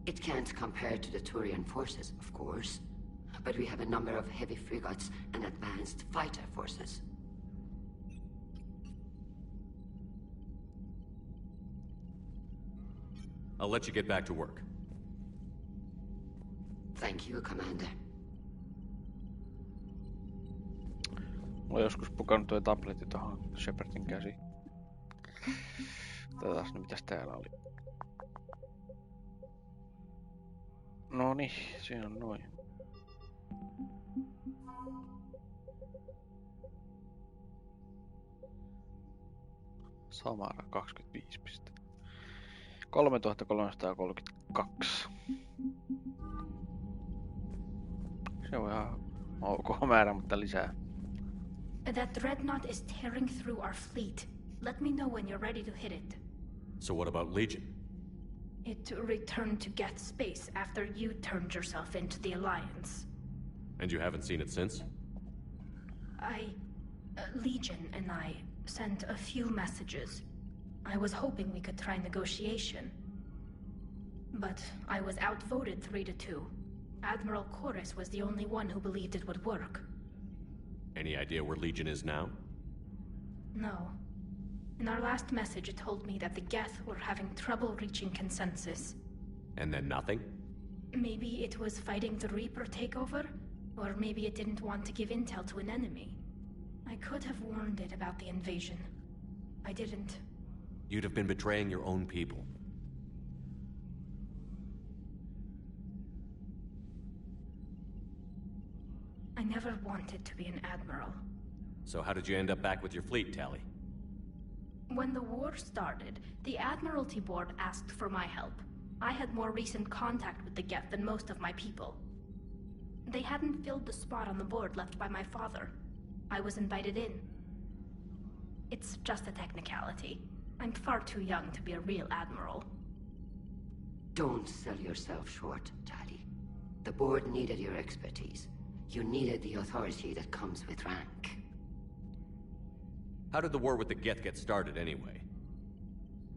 It can't compare to the Turian forces, of course, but we have a number of heavy frigates and advanced fighter forces. I'll let you get back to work. Thank you, Commander. Mulla on joskus pukannut toi tabletti tohon Shepardin käsiin. Tätäs nyt mitäs täällä oli. Noniin, siinä on noin. Samara 25 pistettä. 3332. Se on ihan ok määrä, mutta lisää. That dreadnought is tearing through our fleet. Let me know when you're ready to hit it. So what about Legion? It returned to Geth space after you turned yourself into the Alliance. And you haven't seen it since? Legion and I sent a few messages. I was hoping we could try negotiation. But I was outvoted 3-2. Admiral Corus was the only one who believed it would work. Any idea where Legion is now? No. In our last message, it told me that the Geth were having trouble reaching consensus. And then nothing? Maybe it was fighting the Reaper takeover, or maybe it didn't want to give intel to an enemy. I could have warned it about the invasion. I didn't. You'd have been betraying your own people. I never wanted to be an admiral. So how did you end up back with your fleet, Tali? When the war started, the Admiralty Board asked for my help. I had more recent contact with the Geth than most of my people. They hadn't filled the spot on the board left by my father. I was invited in. It's just a technicality. I'm far too young to be a real admiral. Don't sell yourself short, Tali. The board needed your expertise. You needed the authority that comes with rank. How did the war with the Geth get started anyway?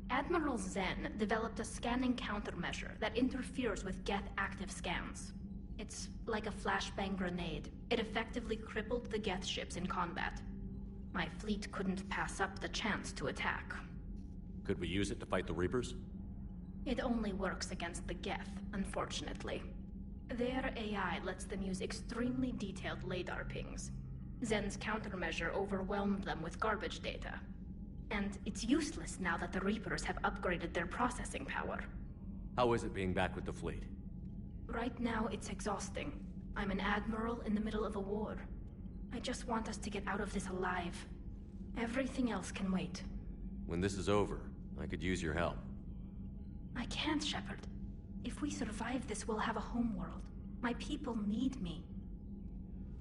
Admiral Zen developed a scanning countermeasure that interferes with Geth active scans. It's like a flashbang grenade. It effectively crippled the Geth ships in combat. My fleet couldn't pass up the chance to attack. Could we use it to fight the Reapers? It only works against the Geth, unfortunately. Their AI lets them use extremely detailed LADAR pings. Zen's countermeasure overwhelmed them with garbage data. And it's useless now that the Reapers have upgraded their processing power. How is it being back with the fleet? Right now, it's exhausting. I'm an admiral in the middle of a war. I just want us to get out of this alive. Everything else can wait. When this is over, I could use your help. I can't, Shepard. If we survive this, we'll have a homeworld. My people need me.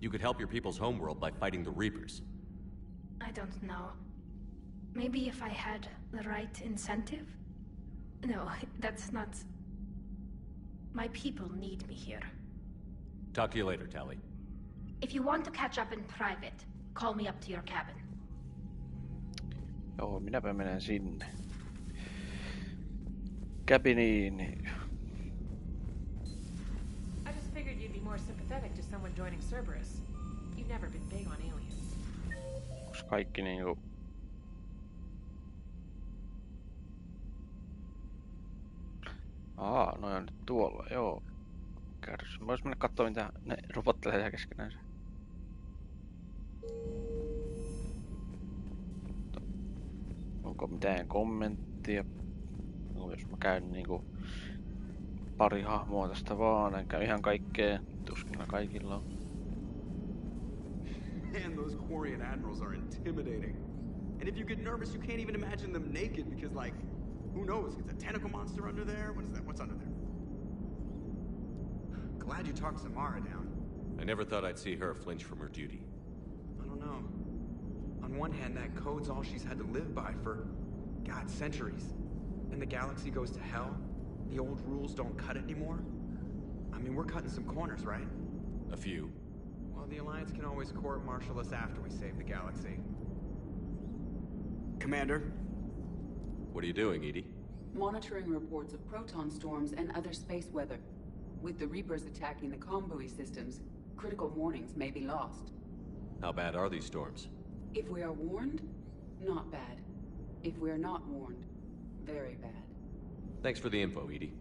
You could help your people's homeworld by fighting the Reapers. I don't know. Maybe if I had the right incentive? No, that's not... My people need me here. Talk to you later, Tali. If you want to catch up in private, call me up to your cabin. Joo, minäpä menen sinne. Cabiniin. I just figured you'd be more sympathetic to someone joining Cerberus. You've never been big on aliens. Onks kaikki niinku... Noi on nyt tuolla, joo. Kärsy. Vois mennä kattoo mitä ne robottelee keskenänsä. Onko mitään kommenttia? No, jos mä käyn niinku pari hahmoa tästä vaan, enkä ihan kaikkea. Tuskin kaikilla on. Man, those Quarian admirals are intimidating. And if you get nervous, you can't even imagine them naked because, like, who knows? Is a tentacle monster under there? What is that? What's under there? Glad you talked Samara down. I never thought I'd see her flinch from her duty. I don't know. On one hand, that code's all she's had to live by for, God, centuries. And the galaxy goes to hell. The old rules don't cut it anymore. I mean, we're cutting some corners, right? A few. Well, the Alliance can always court-martial us after we save the galaxy. Commander? What are you doing, Edie? Monitoring reports of proton storms and other space weather. With the Reapers attacking the comm buoy systems, critical warnings may be lost. How bad are these storms? If we are warned, not bad. If we are not warned, very bad. Thanks for the info, Edie.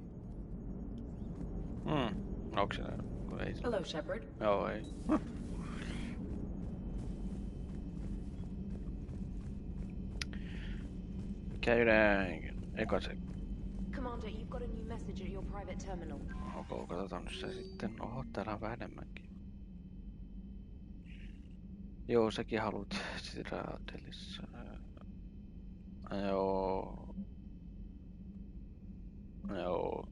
Onks ei... Hello, Shepard. Joo, ei. Käydään eka se. Commander, you've got a new message at your private terminal. Okei, katsotaan nyt se sitten. Oho, täällä on vähemmänkin. Joo, säkin haluat Citadelissa. Joo. Joo.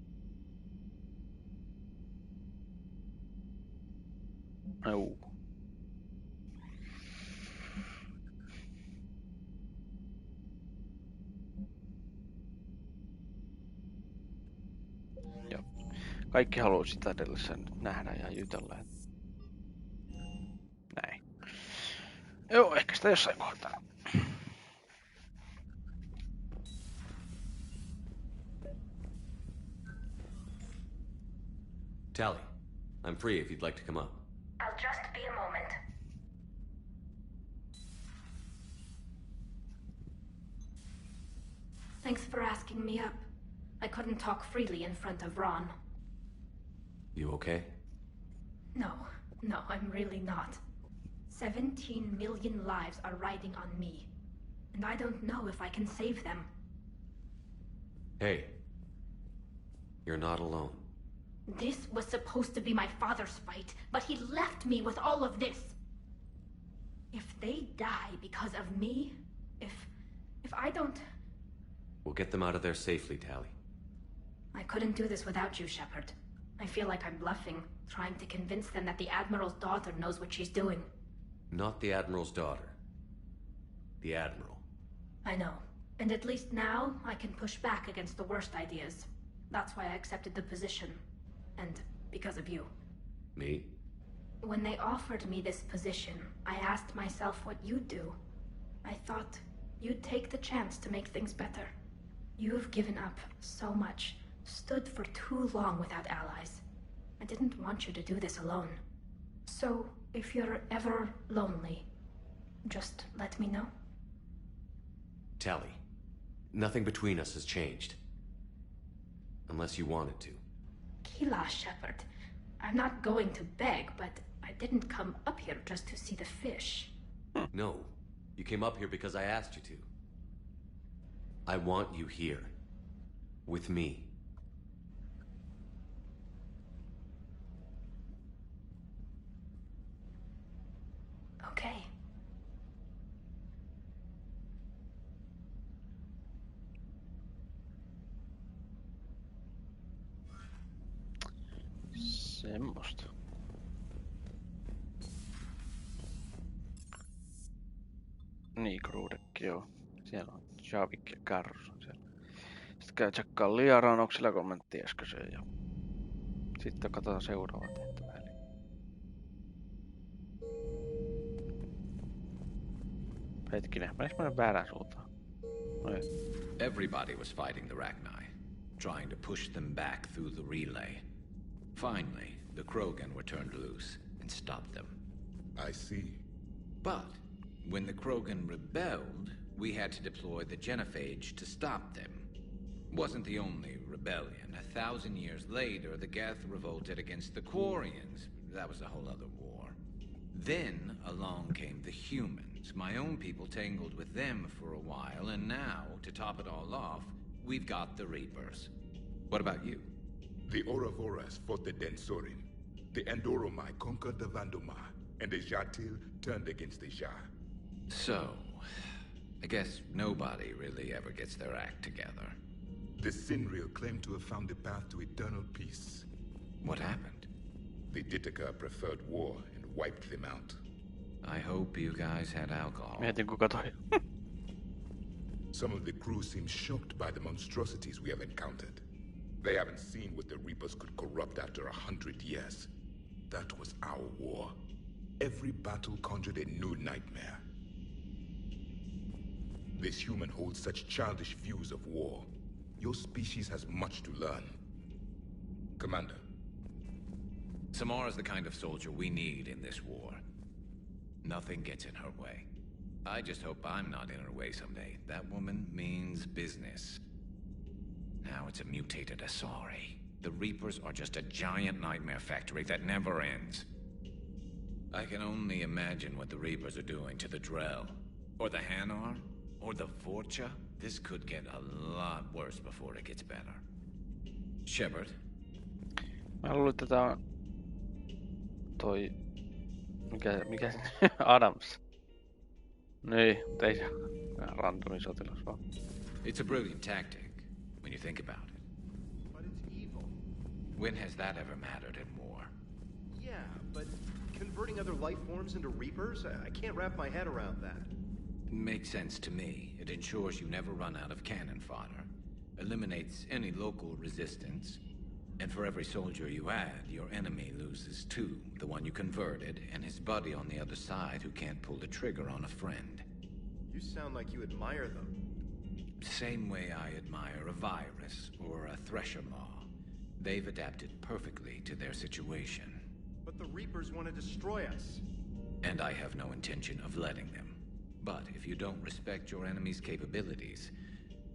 Joo. Joo. Kaikki haluaa Citadelissa nyt nähdä ja jutella. Näin. Joo, ehkä sitä jossain kohtaa. Tally, I'm free if you'd like to come up. I'll just be a moment. Thanks for asking me up. I couldn't talk freely in front of Ron. You okay? No, I'm really not. 17 million lives are riding on me. And I don't know if I can save them. Hey. You're not alone. This was supposed to be my father's fight, but he left me with all of this. If they die because of me, if I don't... We'll get them out of there safely, Tally. I couldn't do this without you, Shepard. I feel like I'm bluffing, trying to convince them that the Admiral's daughter knows what she's doing. Not the Admiral's daughter. The Admiral. I know. And at least now, I can push back against the worst ideas. That's why I accepted the position. And because of you. Me? When they offered me this position, I asked myself what you'd do. I thought you'd take the chance to make things better. You've given up so much, stood for too long without allies. I didn't want you to do this alone. So, if you're ever lonely, just let me know. Tally, nothing between us has changed. Unless you wanted to. Kila, Shepard. I'm not going to beg, but I didn't come up here just to see the fish. No, you came up here because I asked you to. I want you here. With me. Okay. Semmosta. Niin, Krudekki, joo. Siellä on Javik ja Garrus on siellä. Sitten käy tsekkaa Liaraan, onko sillä kommentti äskeiseen ja... Sitten katsotaan seuraava tehtävä. Hetkinen, menikö mennä väärään suuntaan? No ei. Everybody was fighting the Rachni, trying to push them back through the relay. Finally, the Krogan were turned loose and stopped them. I see. But When the Krogan rebelled, we had to deploy the genophage to stop them. Wasn't the only rebellion. 1,000 years later, the Geth revolted against the Quarians. That was a whole other war. Then along came the humans. My own people tangled with them for a while, and now, to top it all off, we've got the Reapers. What about you? The Ouroboros fought the Densorin. The Andoromai conquered the Vandomar, and the Jatil turned against the Shah. So, I guess nobody really ever gets their act together. The Sinreal claimed to have found the path to eternal peace. What happened? The Ditaka preferred war and wiped them out. I hope you guys had alcohol. Mietin kuka toi. Some of the crew seem shocked by the monstrosities we have encountered. They haven't seen what the Reapers could corrupt after 100 years. That was our war. Every battle conjured a new nightmare. This human holds such childish views of war. Your species has much to learn. Commander. Samara's the kind of soldier we need in this war. Nothing gets in her way. I just hope I'm not in her way someday. That woman means business. Now it's a mutated Asari. The Reapers are just a giant nightmare factory that never ends. I can only imagine what the Reapers are doing to the Drell. Or the Hanar. Or the Vorcha. This could get a lot worse before it gets better. Shepard? Mä luulen, että tää on toi... Mikä se? Adams. Niin, ei se. Randomi sotilas vaan. It's a brilliant tactic, when you think about it. But it's evil. When has that ever mattered in war? Yeah, but converting other life forms into Reapers? I can't wrap my head around that. Makes sense to me. It ensures you never run out of cannon fodder. Eliminates any local resistance. And for every soldier you add, your enemy loses two. The one you converted, and his buddy on the other side who can't pull the trigger on a friend. You sound like you admire them. Same way I admire a virus or a thresher maw. They've adapted perfectly to their situation. But the Reapers want to destroy us. And I have no intention of letting them. But if you don't respect your enemy's capabilities,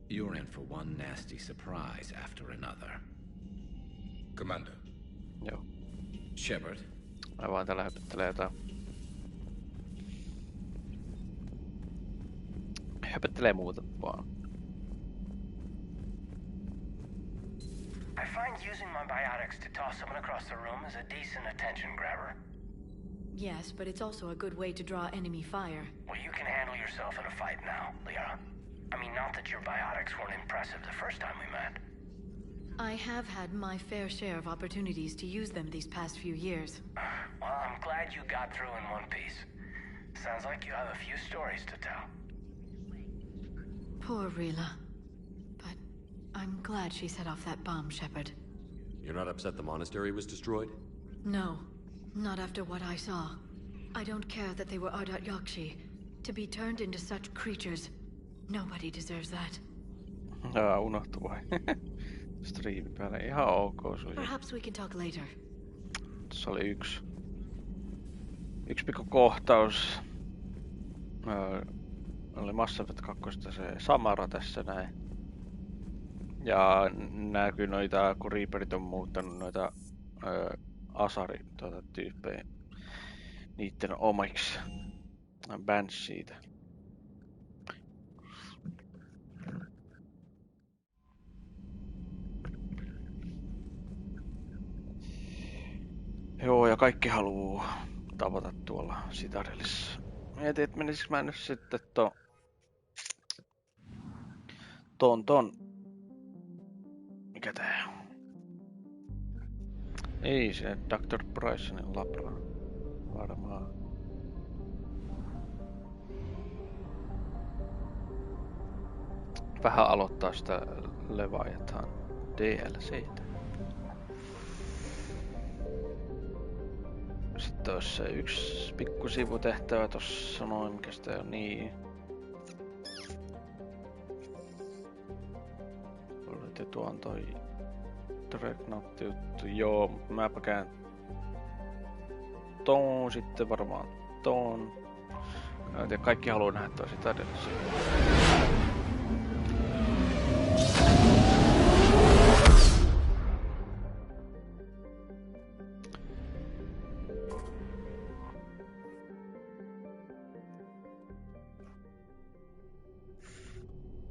you're in for one nasty surprise after another. Commander. Joo. Shepard. Mä vaan täällä höpöttelee jotain. Höpöttelee muuta vaan. I find using my biotics to toss someone across the room is a decent attention grabber. Yes, but it's also a good way to draw enemy fire. Well, you can handle yourself in a fight now, Liara. I mean, not that your biotics weren't impressive the first time we met. I have had my fair share of opportunities to use them these past few years. Well, I'm glad you got through in one piece. Sounds like you have a few stories to tell. Poor Rila. But I'm glad she set off that bomb, Shepard. You're not upset the monastery was destroyed? No. Not after what I saw. I don't care that they were Ardat Yakshi. To be turned into such creatures, nobody deserves that. Unohtu vai? Striimi päällä. Ihan ok suja. Perhaps we can talk later. Tuossa oli yksi pikku kohtaus. Oli Mass Effect 2 se Samara tässä näin. Ja näkyy noita, kun Reaperit on muuttanut noita Asari tyyppejä niitten omiksi bands siitä. Joo, ja kaikki haluu tavata tuolla Citadelissa. Mietin, että menisikö mä nyt sitten ton. Mikä tää on? Ei se Dr. Brysonin labra. Varmaan. Vähän aloittaa sitä Leviathan DLC:tä. Sitten olisi se yksi pikku sivutehtävä tossa noin, mikä sitä on niin. Olet tuon toi Dreadnought-juttu, joo, mäpä käyn ton, sitten varmaan ton. En tiedä, kaikki haluaa nähdä tuo Citadelissa.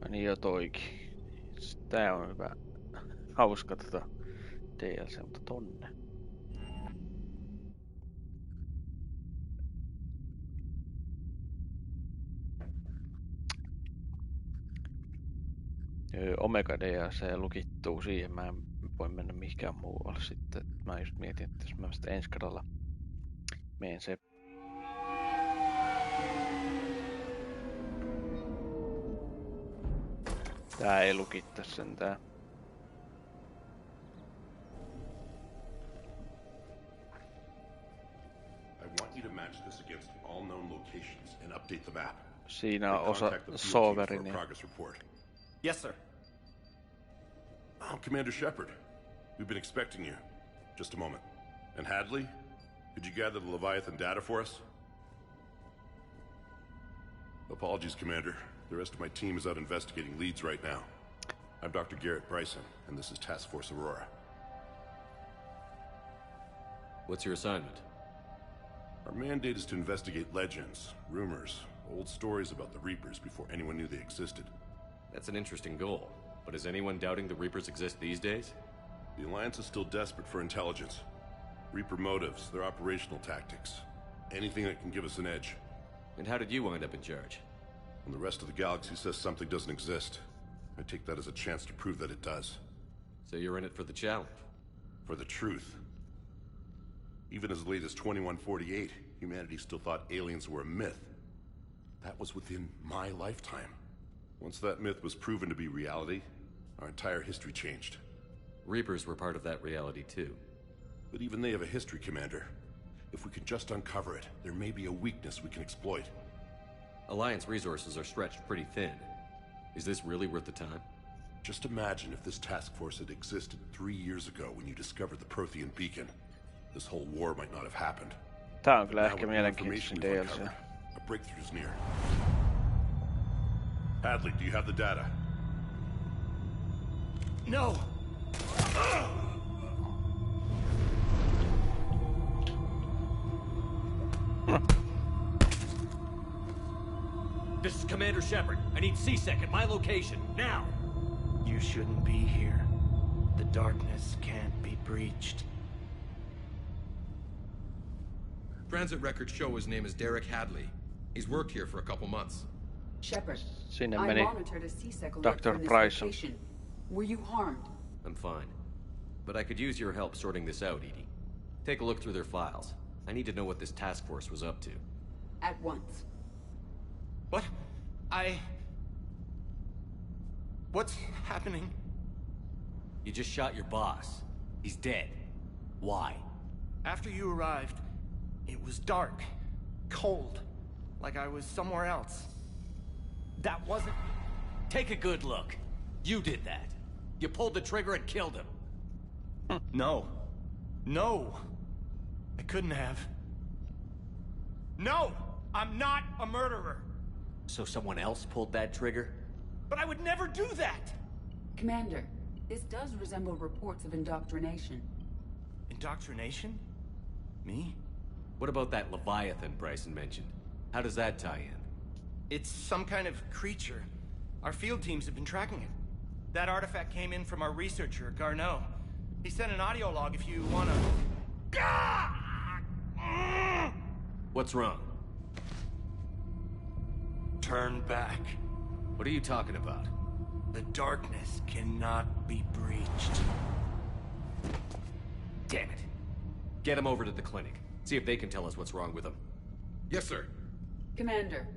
Niin jo toikin. Tää on hyvä. Hauska DLC, mutta tonne. Omega DLC lukittuu siihen, mä en voi mennä mihinkään muualle sitten. Mä just mietin, että jos mä sitten ensi kerralla menen se. Tää ei lukittaa sentään. Siinä on osa solverin. Yes, sir. Oh, Commander Shepard. We've been expecting you. Just a moment. And Hadley, could you gather the Leviathan data for us? Apologies, Commander. The rest of my team is out investigating leads right now. I'm Dr. Garrett Bryson, and this is Task Force Aurora. What's your assignment? Our mandate is to investigate legends, rumors, old stories about the Reapers before anyone knew they existed. That's an interesting goal. But is anyone doubting the Reapers exist these days? The Alliance is still desperate for intelligence. Reaper motives, their operational tactics. Anything that can give us an edge. And how did you wind up in charge? When the rest of the galaxy says something doesn't exist, I take that as a chance to prove that it does. So you're in it for the challenge? For the truth. Even as late as 2148, humanity still thought aliens were a myth. That was within my lifetime. Once that myth was proven to be reality, our entire history changed. Reapers were part of that reality too. But even they have a history, Commander. If we can just uncover it, there may be a weakness we can exploit. Alliance resources are stretched pretty thin. Is this really worth the time? Just imagine if this task force had existed 3 years ago when you discovered the Prothean beacon. This whole war might not have happened. Tää on kyllä ehkä mielenkiintoisin DLC. A breakthrough's near. Hadley, do you have the data? No! This is Commander Shepard. I need C-Sec at my location, now! You shouldn't be here. The darkness can't be breached. Transit records show his name is Derek Hadley. He's worked here for a couple months. Shepard, Sinne I meni monitored a C-Sec alert Dr. from this Bryson. location. Were you harmed? I'm fine. But I could use your help sorting this out, Edie. Take a look through their files. I need to know what this task force was up to. At once. What? What's happening? You just shot your boss. He's dead. Why? After you arrived, it was dark, cold, like I was somewhere else. That wasn't... Take a good look. You did that. You pulled the trigger and killed him. No. No. I couldn't have. No! I'm not a murderer. So someone else pulled that trigger? But I would never do that! Commander, this does resemble reports of indoctrination. Indoctrination? Me? What about that Leviathan Bryson mentioned? How does that tie in? It's some kind of creature. Our field teams have been tracking it. That artifact came in from our researcher, Garneau. He sent an audio log if you wanna... What's wrong? Turn back. What are you talking about? The darkness cannot be breached. Damn it. Get him over to the clinic. See if they can tell us what's wrong with him. Yes, sir. Commander,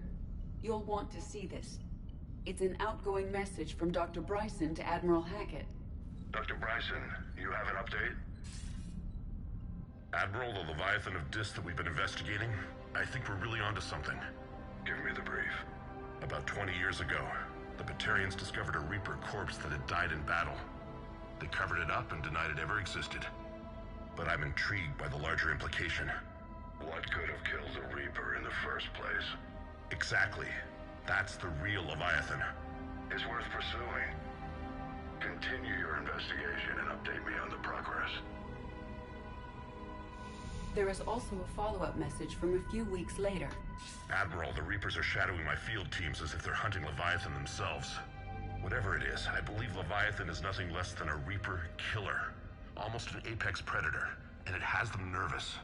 you'll want to see this. It's an outgoing message from Dr. Bryson to Admiral Hackett. Dr. Bryson, you have an update? Admiral, the Leviathan of Dis that we've been investigating, I think we're really onto something. Give me the brief. About 20 years ago, the Batarians discovered a Reaper corpse that had died in battle. They covered it up and denied it ever existed. But I'm intrigued by the larger implication. What could have killed the Reaper in the first place? Exactly. That's the real Leviathan. It's worth pursuing. Continue your investigation and update me on the progress. There is also a follow-up message from a few weeks later. Admiral, the Reapers are shadowing my field teams as if they're hunting Leviathan themselves. Whatever it is, I believe Leviathan is nothing less than a Reaper killer. Almost an apex predator, and it has them nervous.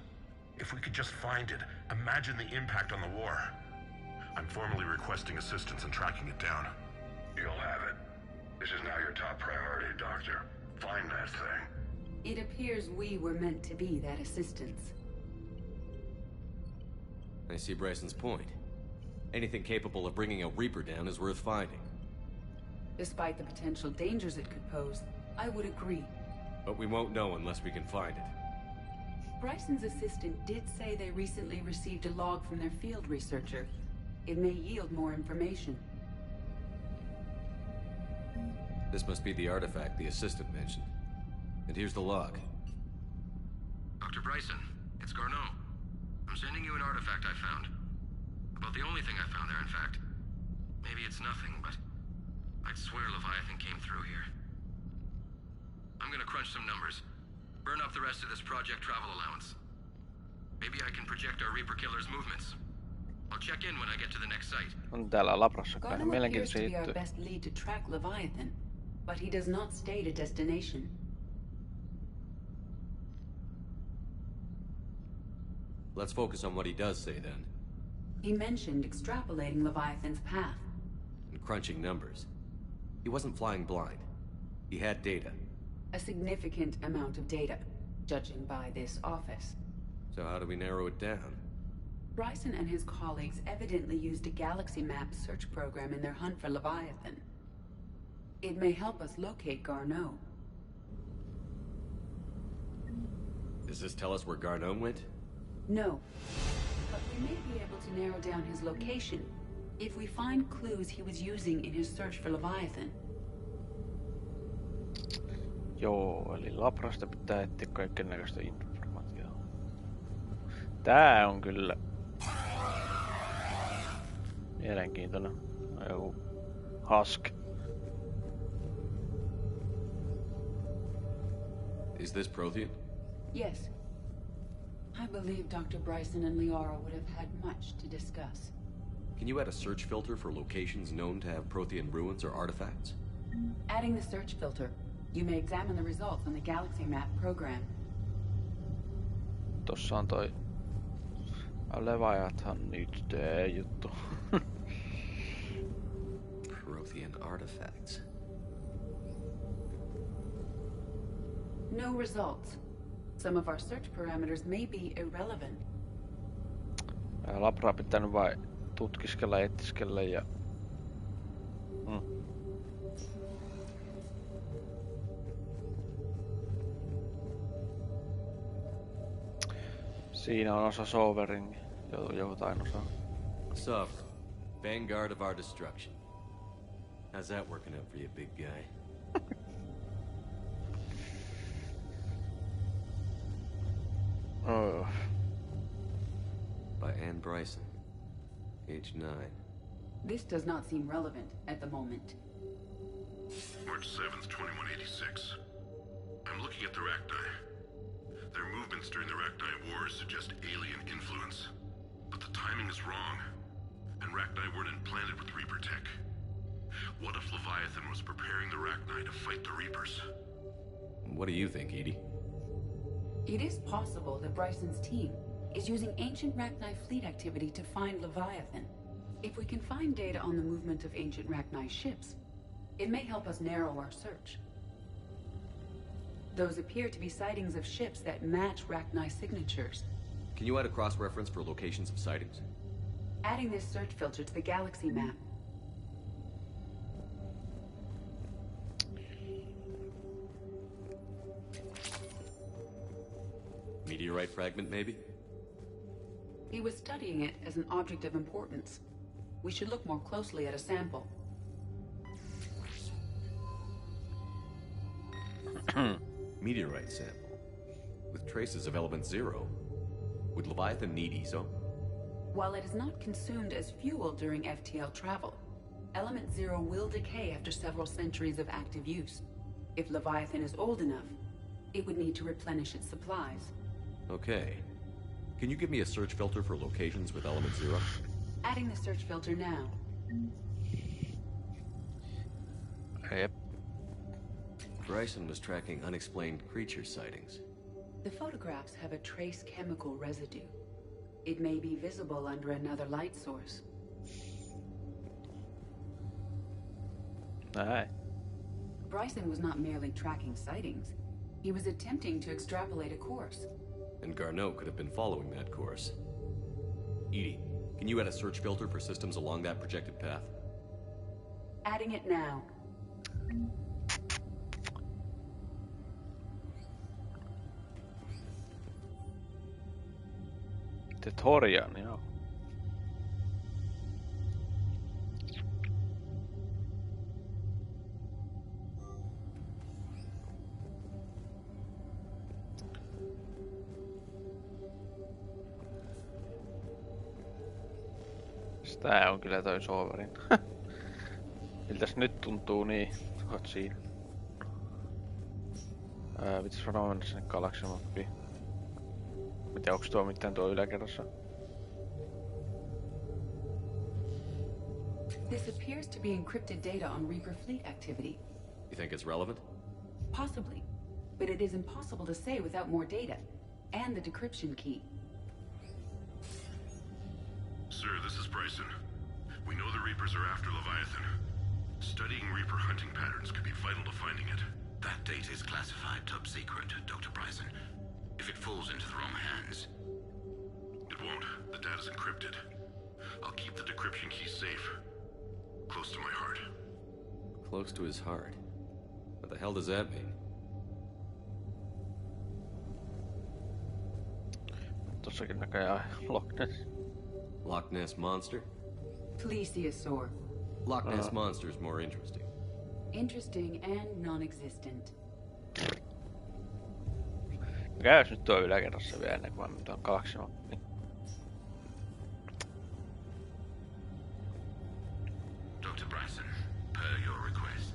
If we could just find it, imagine the impact on the war. I'm formally requesting assistance in tracking it down. You'll have it. This is now your top priority, Doctor. Find that thing. It appears we were meant to be that assistance. I see Bryson's point. Anything capable of bringing a Reaper down is worth finding. Despite the potential dangers it could pose, I would agree. But we won't know unless we can find it. Bryson's assistant did say they recently received a log from their field researcher. It may yield more information. This must be the artifact the assistant mentioned. And here's the log. Dr. Bryson, it's Garneau. I'm sending you an artifact I found. About the only thing I found there, in fact. Maybe it's nothing, but I'd swear Leviathan came through here. I'm gonna crunch some numbers. Burn up the rest of this project travel allowance. Maybe I can project our Reaper killer's movements. I'll check in when I get to the next site. On täällä labrassa kai Garneau appears to mielenkiintoisia be our juttuja. best lead to track Leviathan, but he does not state a destination. Let's focus on what he does say then. He mentioned extrapolating Leviathan's path. And crunching numbers. He wasn't flying blind. He had data. A significant amount of data, judging by this office. So how do we narrow it down? Bryson and his colleagues evidently used a galaxy map search program in their hunt for Leviathan. It may help us locate Garneau. Does this tell us where Garneau went? No. But we may be able to narrow down his location if we find clues he was using in his search for Leviathan. Joo, eli labrasta pitää etsiä kaikennäköistä informaatiota. Tää on kyllä mielenkiintoinen. Joku Husk. Is this Prothean? Yes. I believe Dr. Bryson and Liara would have had much to discuss. Can you add a search filter for locations known to have Prothean ruins or artifacts? Adding the search filter, you may examine the results on the galaxy map program. Tossa on toi Leviathan nyt tää juttu. Prothean artifacts. No results. Some of our search parameters may be irrelevant. Labraa pitää nyt vai tutkiskella, etsiskellä ja... Siinä on osa Sovereign, jotain osaa. Sovereign, vanguard of our destruction. How's that working out for you, big guy? Oh. By Anne Bryson, age 9. This does not seem relevant at the moment. March 7th, 2186. I'm looking at the Rachni. Their movements during the Rachni Wars suggest alien influence. But the timing is wrong. And Rachni weren't implanted with Reaper tech. What if Leviathan was preparing the Rachni to fight the Reapers? What do you think, Edie? It is possible that Bryson's team is using ancient Rachni fleet activity to find Leviathan. If we can find data on the movement of ancient Rachni ships, it may help us narrow our search. Those appear to be sightings of ships that match Rachni signatures. Can you add a cross-reference for locations of sightings? Adding this search filter to the galaxy map. Meteorite fragment, maybe? He was studying it as an object of importance. We should look more closely at a sample. Meteorite sample. With traces of element 0. Would Leviathan need ESO? While it is not consumed as fuel during FTL travel, Element Zero will decay after several centuries of active use. If Leviathan is old enough, it would need to replenish its supplies. Okay. Can you give me a search filter for locations with Element Zero? Adding the search filter now. Yep. Bryson was tracking unexplained creature sightings. The photographs have a trace chemical residue. It may be visible under another light source. Aye. Bryson was not merely tracking sightings. He was attempting to extrapolate a course. And Garneau could have been following that course. Edie, can you add a search filter for systems along that projected path? Adding it now. Tutorial, joo. Tää on kyllä toi Soverin. Miltäs nyt tuntuu niin? Oot siinä. Pitäis varmaan mennä sinne galaksimappiin. Mitä onks tuo mitään tuo yläkerrassa? This appears to be encrypted data on Reaper fleet activity. You think it's relevant? Possibly, but it is impossible to say without more data, and the decryption key. Sir, this is Bryson. We know the Reapers are after Leviathan. Studying Reaper hunting patterns could be vital to finding it. That data is classified top secret, Dr. Bryson. If it falls into the wrong hands... It won't. The data's encrypted. I'll keep the decryption key safe. Close to my heart. Close to his heart? What the hell does that mean? Tossakin näköjään Loch Ness. Loch Ness Monster? Plesiosaur. Loch Ness Monster's more interesting. Interesting and non-existent. Käys nyt tuo yläkerrassa vielä ennen kuin mä tuon galaksimappiin. Dr. Bryson, per your request,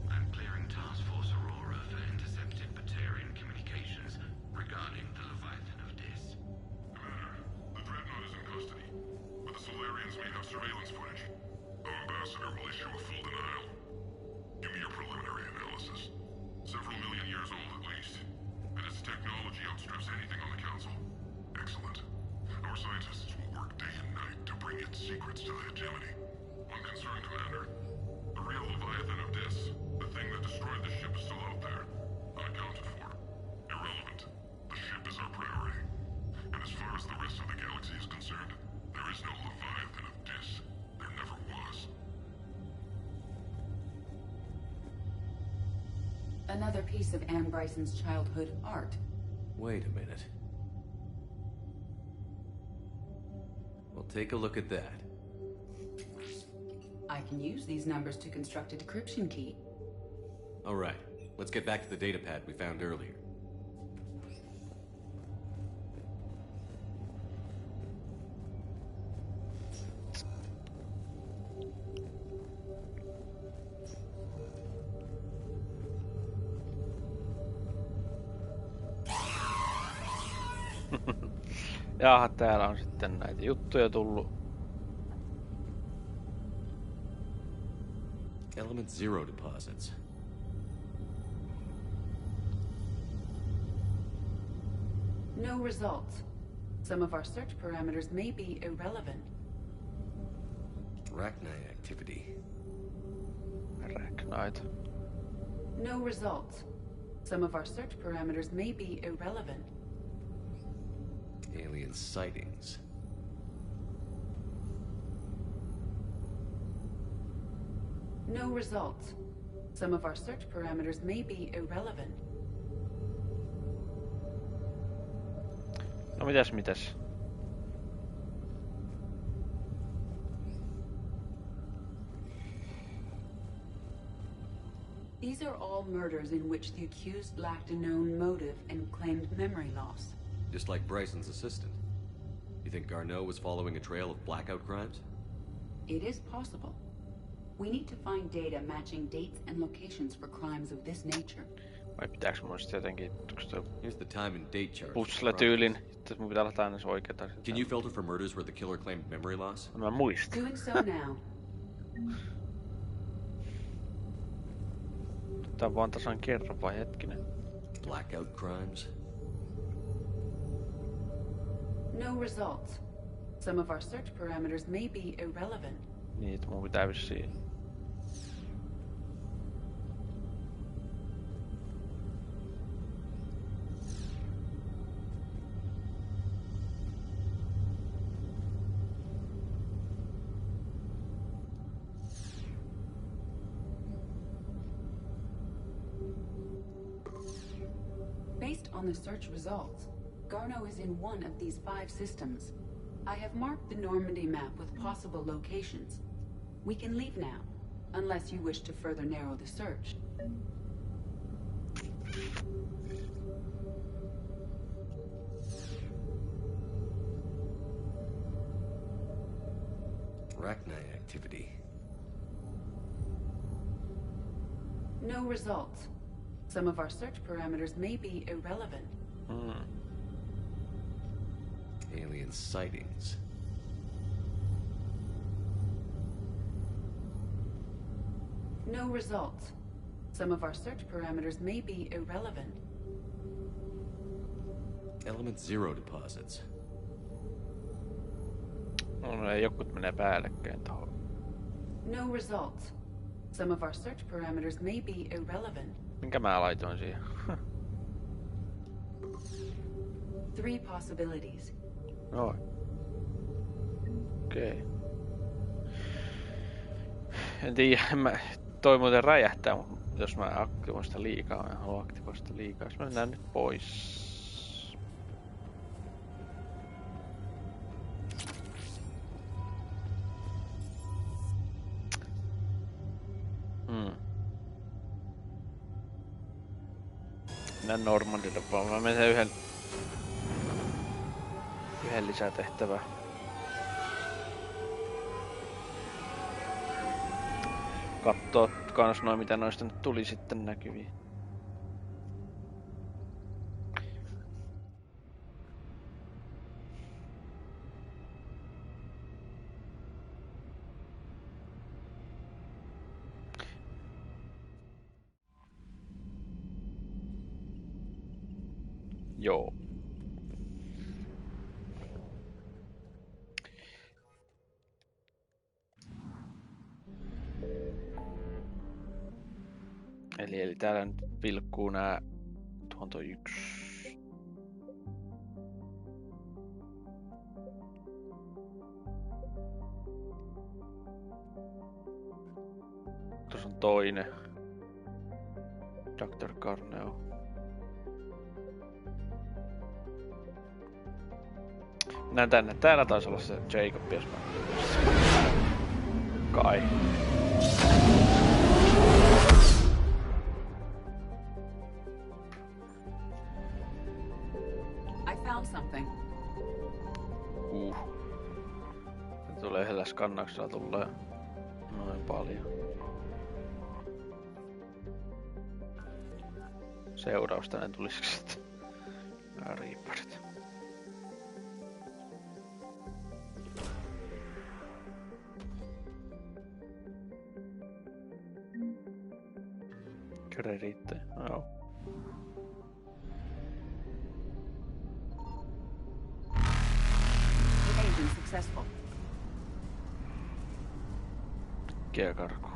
I'm clearing Task Force Aurora for intercepted Batarian communications regarding the Leviathan of Dis. Commander, the Dreadnought is in custody, but the Solarians may have surveillance footage. Our ambassador will issue a full denial. Give me your preliminary analysis. Several million years old at least. And its technology outstrips anything on the Council. Excellent. Our scientists will work day and night to bring its secrets to the hegemony. One concern, Commander. The real Leviathan of Dis, the thing that destroyed the ship, is still out there. Unaccounted for. Irrelevant. The ship is our priority. And as far as the rest of the galaxy is concerned, there is no Leviathan of Dis. There never was. Another piece of Anne Bryson's childhood art. Wait a minute. Well, take a look at that. I can use these numbers to construct a decryption key. All right, let's get back to the data pad we found earlier. Jaha, täällä on sitten näitä juttuja tullut. Element Zero deposits. No results. Some of our search parameters may be irrelevant. Arachnite activity. Arachnite. No results. Some of our search parameters may be irrelevant. Alien sightings. No results. Some of our search parameters may be irrelevant. No mitäs? These are all murders in which the accused lacked a known motive and claimed memory loss. Just like Bryson's assistant. You think Garneau was following a trail of blackout crimes? It is possible. We need to find data matching dates and locations for crimes of this nature. Vai pitääks mun sit jotenkin... Here's the time and date chart. Putsle tyylin. Sitten mun pitää laittaa aina se oikeeta. Can you filter for murders where the killer claimed memory loss? Mä muistin. Doing so now. Tää on vaan tasan kerran vai hetkinen. Blackout crimes? No results. Some of our search parameters may be irrelevant. Niin, että mun pitää vissiin... Based on the search results, Garneau is in one of these 5 systems. I have marked the Normandy map with possible locations. We can leave now, unless you wish to further narrow the search. Arachnite activity. No results. Some of our search parameters may be irrelevant. Alien sightings. No results. Some of our search parameters may be irrelevant. Element 0 deposits. No, jokut menee päällekkäin tohon. No results. Some of our search parameters may be irrelevant. Minkä mä laitoin siihen? 3 possibilities. Noin. Okei. En tiedä, toi muuten räjähtää, jos mä aktivoin sitä liikaa. Mä en halua aktivoida sitä liikaa. Jos mä mennään nyt pois. Mennään Normandille vaan. Mä menen yhden lisätehtävän. Kattoo kans noin mitä noista nyt tuli sitten näkyviin. Joo. Eli täällä nyt vilkkuu nää... Tuohon toi 1. Tuossa on toinen. Dr. Garneau. Mennään tänne. Täällä taisi olla se Jacob, jos mä... Kai. Something. Tulee yhdellä skannauksella tulee noin paljon. Seurausta ne tulisiko sitten. Nää Reaperit. Kyllä riittää. Joo. Successful. Kiekarku.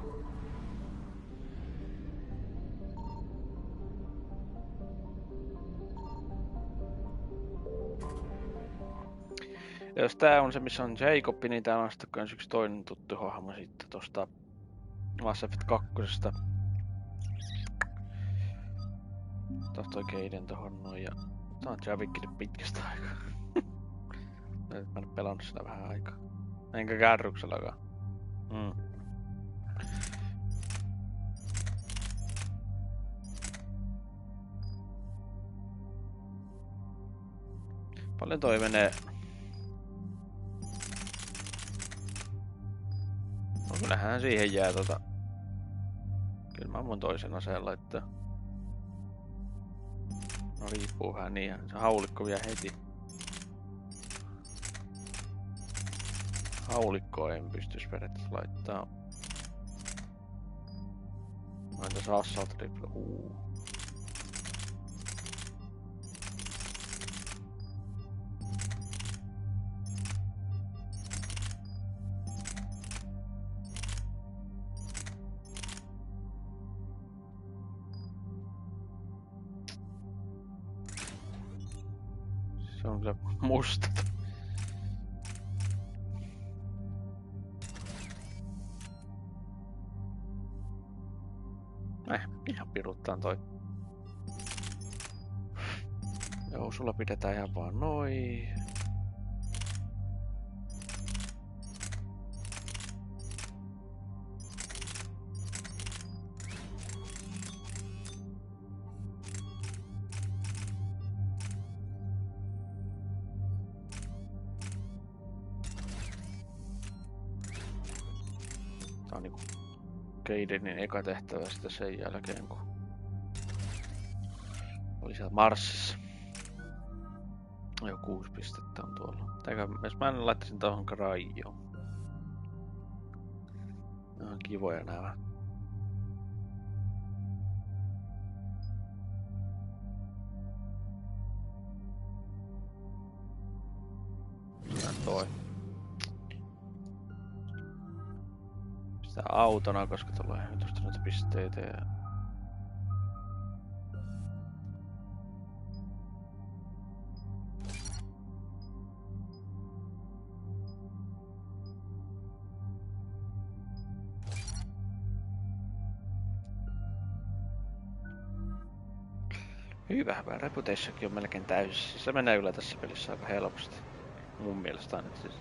Ja jos tää on se missä on Jacob, niin täällä on sitten kans yksi toinen tuttu hahmo sitten tosta Mass Effect 2. Taas toi Keiden tohon noin ja tää on Javikille pitkästä aikaa. Mä en pelannut sitä vähän aikaa. Enkä kärrykselläkaan. Paljon toi menee Kyllähän siihen jää Kyllä mä mun toisen aseen laittaa. No riippuu vähän niin. Se haulikko vielä heti. Haulikkoa en pystyis periaatteessa laittaa. Mä tässä assault rifle. Se on kyllä musta. Ihan piruttaan toi. Joo, sulla pidetään ihan vaan noin. Tää on niinku Kaidenin eka tehtävä sitten sen jälkeen, kun oli siellä Marsissa. Jo 6 pistettä on tuolla. Jos mä laittaisin tohon raioon. Ne on kivoja nämä. Tää toi. Pistää autona, koska tulee tuosta noita pisteitä ja... Hyvä. Reputationkin on melkein täysi. Se menee kyllä tässä pelissä aika helposti. Mun mielestä aina siis.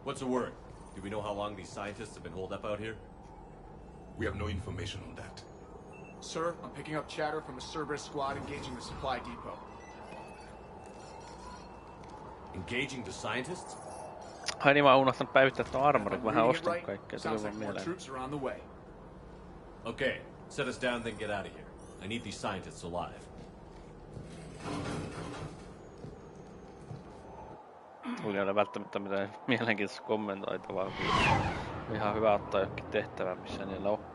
What's the word? Do we know how long these scientists have been holed up out here? We have no information on that. Sir, I'm picking up chatter from a Cerberus squad engaging the supply depot. Engaging the scientists? Ai niin, mä oon unohtanut päivittää tuon armorin, kun mä ostin kaikkea. Se oli vaan mieleen. Okay, set us down then get out of here. I need these scientists alive. Tuli ole välttämättä mitään mielenkiintoista kommentoitavaa. Ihan hyvä ottaa jokin tehtävä, missä niillä on.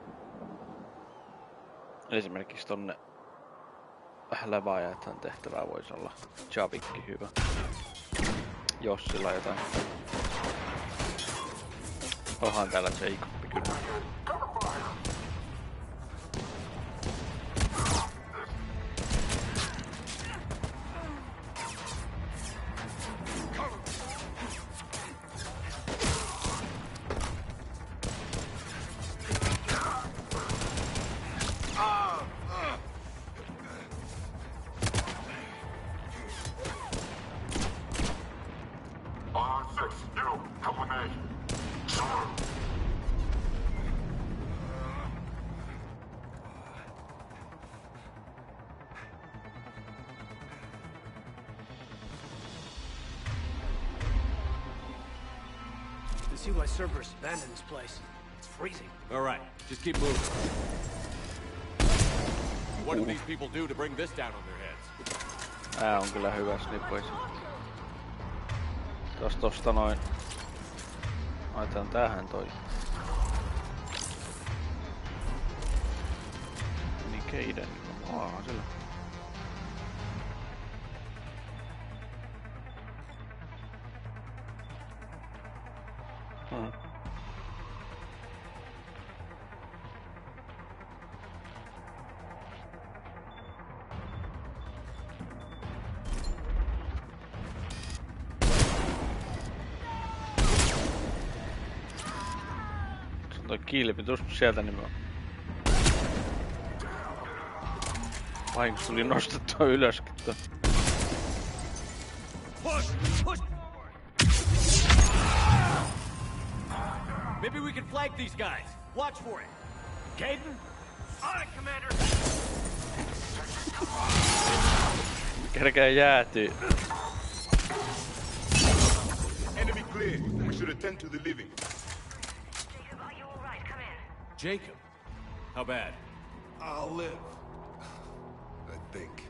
Esimerkiksi tonne Leviathan tehtävää voisi olla Javikki hyvä. Jos sillä on jotain. Onhan täällä seikoppi kyllä. See why Cerberus abandoned this place. It's freezing. All right, just keep moving. What do these people do to bring this down on their heads? Tää on kyllä hyvä snipoisi. Jos tosta noin... Laitetaan tähän toi. Niin Keiden. Onhan sillä. Kilpi, tuosta sieltä niin vahingossa tuli nostettua ylöskin tuo. Maybe we can flank these guys. Watch for it. Caden? On it, Commander! Kerkeä jäätyy. should attend to the living. Jacob, are you all right? Come in. Jacob? How bad? I'll live. I think.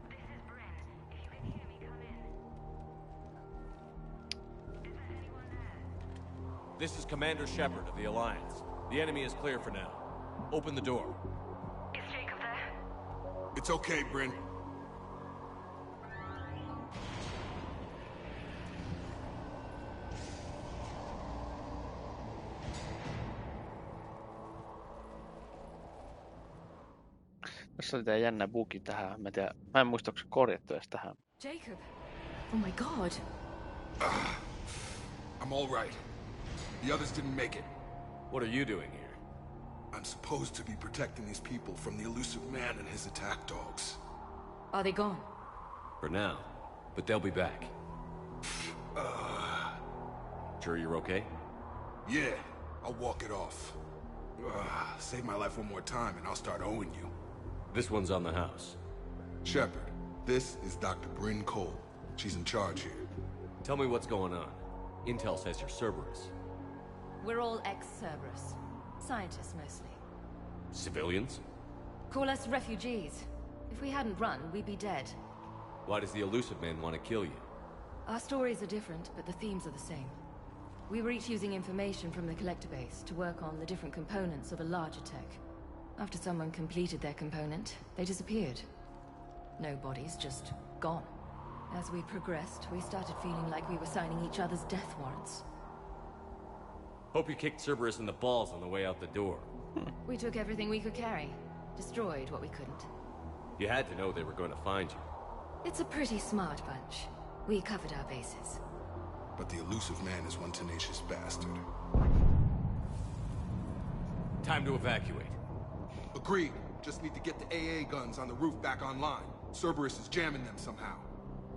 This is Bryn. If you can hear me, come in. Is there anyone there? This is Commander Shepard of the Alliance. The enemy is clear for now. Open the door. Is Jacob there? It's okay, Bryn. Tässä oli tää jännä bugi tähän. Mä en muista, onko se korjattu edes tähän. Jacob. Oh my god. I'm all right. The others didn't make it. What are you doing here? I'm supposed to be protecting these people from the elusive man and his attack dogs. Are they gone? For now. But they'll be back. Sure you're okay? Yeah, I'll walk it off. Save my life one more time and I'll start owing you. This one's on the house. Shepard, this is Dr. Bryn Cole. She's in charge here. Tell me what's going on. Intel says you're Cerberus. We're all ex-Cerberus. Scientists mostly. Civilians? Call us refugees. If we hadn't run, we'd be dead. Why does the elusive man want to kill you? Our stories are different, but the themes are the same. We were each using information from the collector base to work on the different components of a larger tech. After someone completed their component, they disappeared. No bodies, just gone. As we progressed, we started feeling like we were signing each other's death warrants. Hope you kicked Cerberus in the balls on the way out the door. We took everything we could carry, destroyed what we couldn't. You had to know they were going to find you. It's a pretty smart bunch. We covered our bases. But the elusive man is one tenacious bastard. Time to evacuate. Agreed. Just need to get the AA guns on the roof back online. Cerberus is jamming them somehow.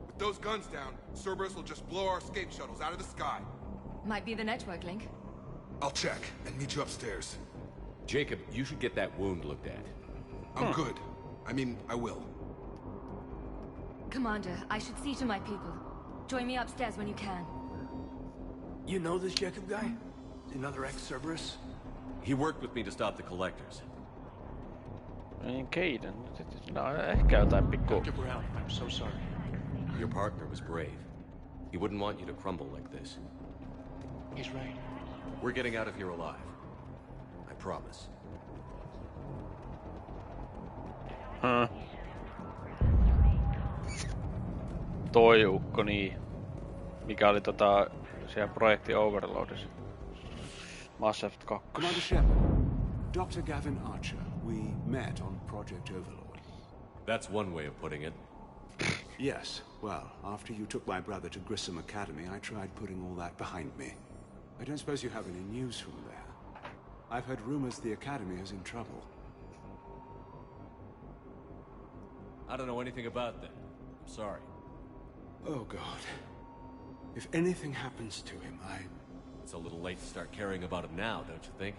With those guns down, Cerberus will just blow our escape shuttles out of the sky. Might be the network link. I'll check and meet you upstairs. Jacob, you should get that wound looked at. I'm good. I mean, I will. Commander, I should see to my people. Join me upstairs when you can. You know this Jacob guy? Another ex-Cerberus? He worked with me to stop the collectors. Caden. No, ehkä jotain pikku... Dr. Brown, I'm so sorry. Your partner was brave. He wouldn't want you to crumble like this. He's right. We're getting out of here alive. I promise. Toi ukko niin. Mikä oli siellä projekti Overloadissa. Mass Effect 2. Commander Shepard, Dr. Gavin Archer, we met on Project Overlord. That's one way of putting it. Yes, well, after you took my brother to Grissom Academy, I tried putting all that behind me. I don't suppose you have any news from there. I've heard rumors the Academy is in trouble. I don't know anything about that. I'm sorry. Oh, God. If anything happens to him, It's a little late to start caring about him now, don't you think?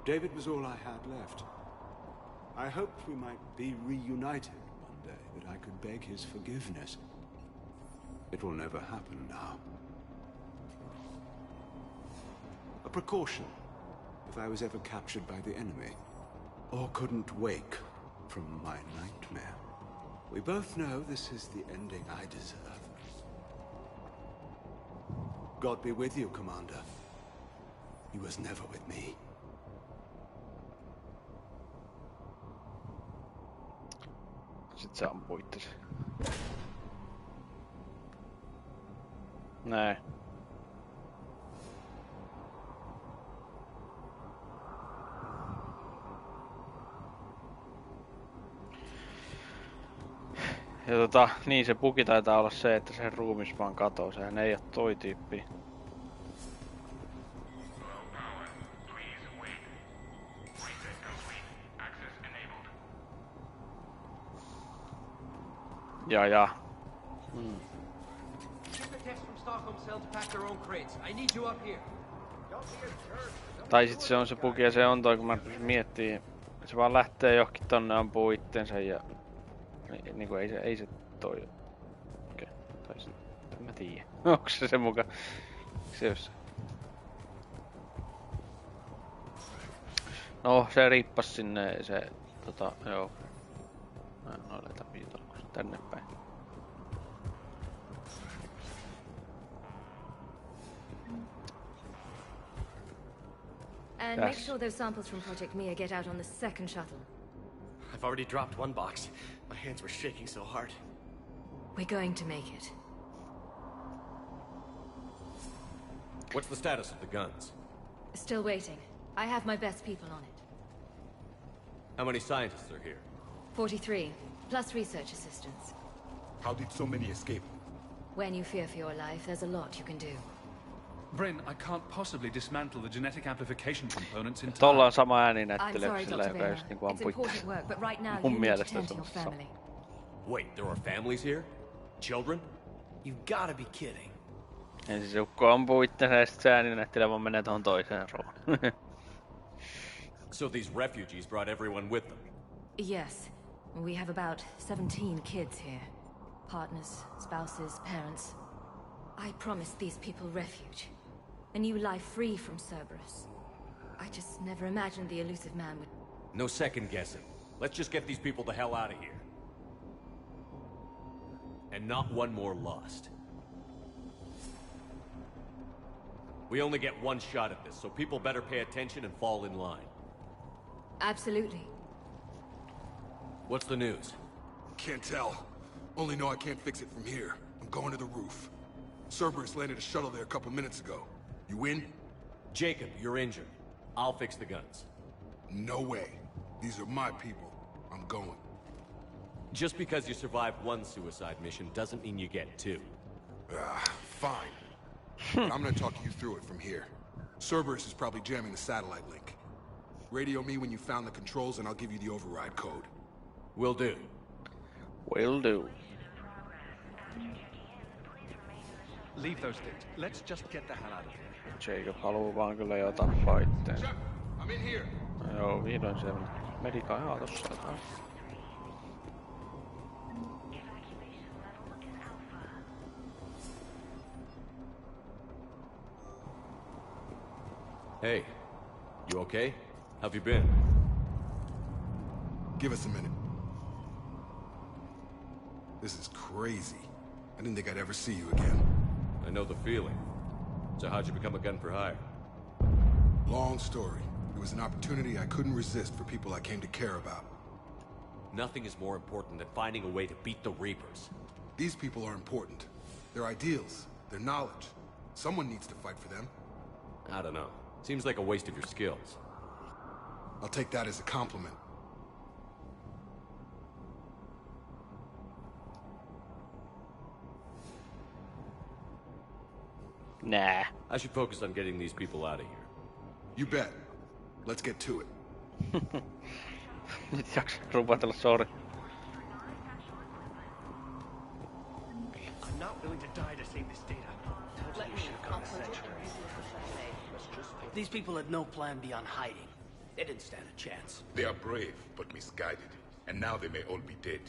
David was all I had left. I hoped we might be reunited one day, that I could beg his forgiveness. It will never happen now. A precaution, if I was ever captured by the enemy, or couldn't wake from my nightmare. We both know this is the ending I deserve. God be with you, Commander. He was never with me. Sit sä ampuitte se. Näin. Ja niin se bugi taitaa olla se, että sen ruumis vaan katoo. Sehän ei oo toi tyyppi. Ja. Jatketaas from Stockholm cell to pack their own crates. I need you up here. Tai sit se on se bugi ja se on toi, kun mä miettii. Se vaan lähtee johonkin tonne, ampuu itsensä ja... Niinku ei se toi... Okei. Tai se... En mä tiiä. Onks se muka... Syössä. No, se riippas sinne se joo. Mä aletaan viitolko tänne päin. And make sure those samples from Project Mia get out on the second shuttle. I've already dropped one box. My hands were shaking so hard. We're going to make it. What's the status of the guns? Still waiting. I have my best people on it. How many scientists are here? 43, plus research assistants. How did so many escape? When you fear for your life, there's a lot you can do. Bryn, I can't possibly dismantle the genetic amplification components in time. Tuolla on sama ääni I'm näyttelijä sorry, sillä, Dr. joka Vela. just niinku It's ampui. important work, but right now Mun you need to mielestä tend se to on your family. Wait, there are families here? Children? You gotta be kidding. Ensin se ukko ampuu itsensä ja sit se ääni näyttelijä vaan menee tohon toiseen roon. So these refugees brought everyone with them? Yes. We have about 17 kids here. Partners, spouses, parents. I promised these people refuge. A new life free from Cerberus. I just never imagined the elusive man would... No second guessing. Let's just get these people the hell out of here. And not one more lost. We only get one shot at this, so people better pay attention and fall in line. Absolutely. What's the news? Can't tell. Only know I can't fix it from here. I'm going to the roof. Cerberus landed a shuttle there a couple minutes ago. You in? Jacob, you're injured. I'll fix the guns. No way. These are my people. I'm going. Just because you survived one suicide mission doesn't mean you get two. Fine. But I'm gonna talk you through it from here. Cerberus is probably jamming the satellite link. Radio me when you found the controls and I'll give you the override code. Will do. Will do. Leave those things. Let's just get the hell out of here. Jacob haluu vaan kyllä jo tappaa itteen. I'm in here. No joo, vihdoin siellä. Medika ihan tossa jotain. Hey, you okay? How've you been? Give us a minute. This is crazy. I didn't think I'd ever see you again. I know the feeling. So how'd you become a gun for hire? Long story. It was an opportunity I couldn't resist for people I came to care about. Nothing is more important than finding a way to beat the Reapers. These people are important. Their ideals, their knowledge. Someone needs to fight for them. I don't know. Seems like a waste of your skills. I'll take that as a compliment. Nah. I should focus on getting these people out of here. You bet. Let's get to it. Nyt jaksa rupatella, sorry. I'm not willing to die to save this data. Let me These people had no plan beyond hiding. They didn't stand a chance. They are brave, but misguided. And now they may all be dead.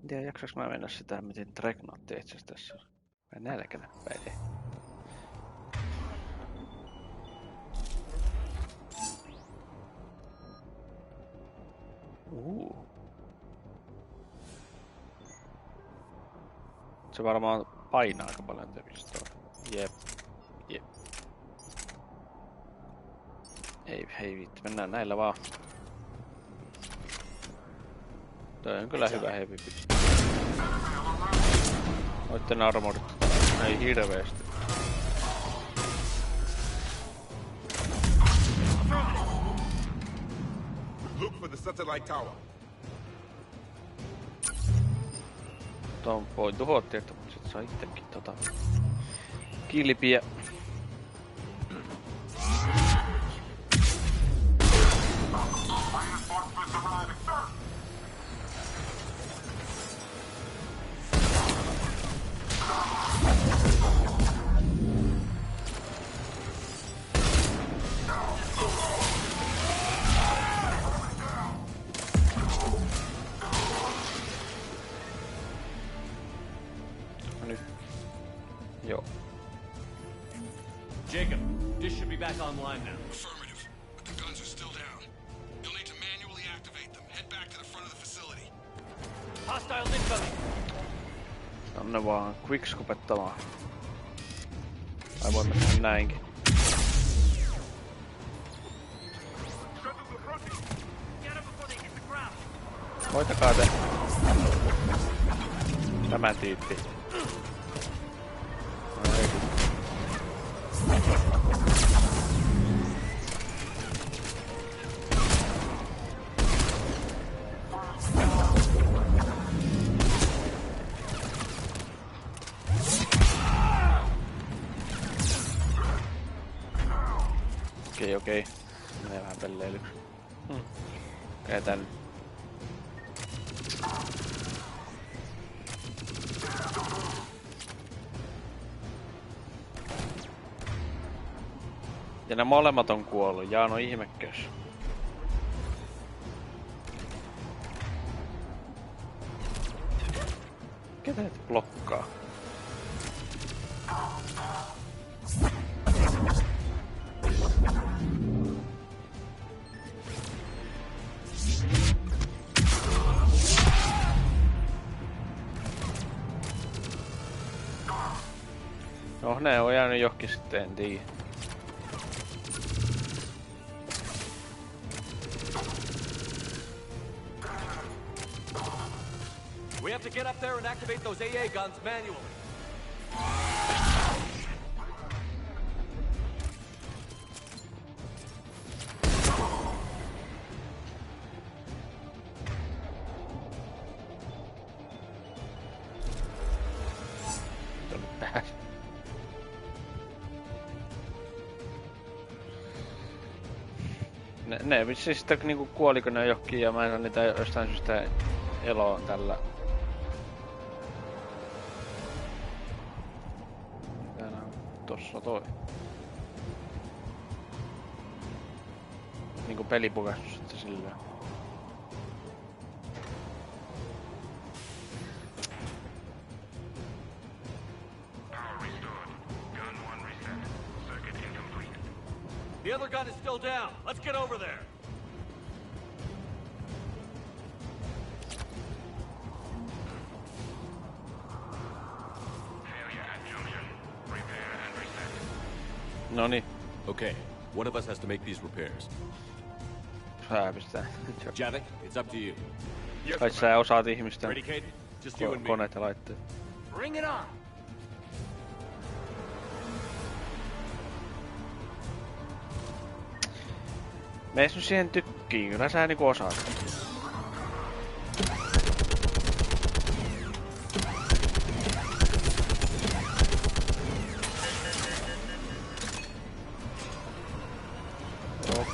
En tiedä, jaksaks mä mennä sitä, miten Dreadnought itse tässä on. Mä nälkänä päin. Se varmaan painaa aika paljon tepistoa. Jep. Jep. Ei viitti, mennään näillä vaan. Toi on kyllä hyvä heavy pit. Noitten armorit ei hirveesti. Look for the satellite tower. Tuon voi tuhottiin, että sit saa itsekin kilpiä. Joo. Jacob, this should be back online now. Affirmative, but the guns are still down. You'll need to manually activate them. Head back to the front of the facility. Hostiles incoming! Anna vaan quickscopettamaan. Tai voimme tehdä näinkin. Hoitakaa te. Tämä tyyppi. Okei. Menee vähän pelleilyksi. Tän. Ja nämä molemmat on kuollut. Jaano ihmekös. Ketä et blokkaa? No ne on jäänyt johonkin sitten, en tiedä. We have to get up there and activate those AA guns manually. Ne vitsi sitten niinku kuoliko ne johonkin ja mä en saa niitä jostain syystä eloon tällä. Täällä on tossa toi. Niinku pelipukastus sitten silleen. The other gun is still down. Let's get over there. Noniin. Okay, one of us has to make these repairs. Javik, it's up to you. Kai sä osaat ihmistä. Ready, Kate? Just you and me. Koneet ja laitteet. Bring it on. Mees nyt siihen tykkiin, kyllä sä niinku osaat. Joo.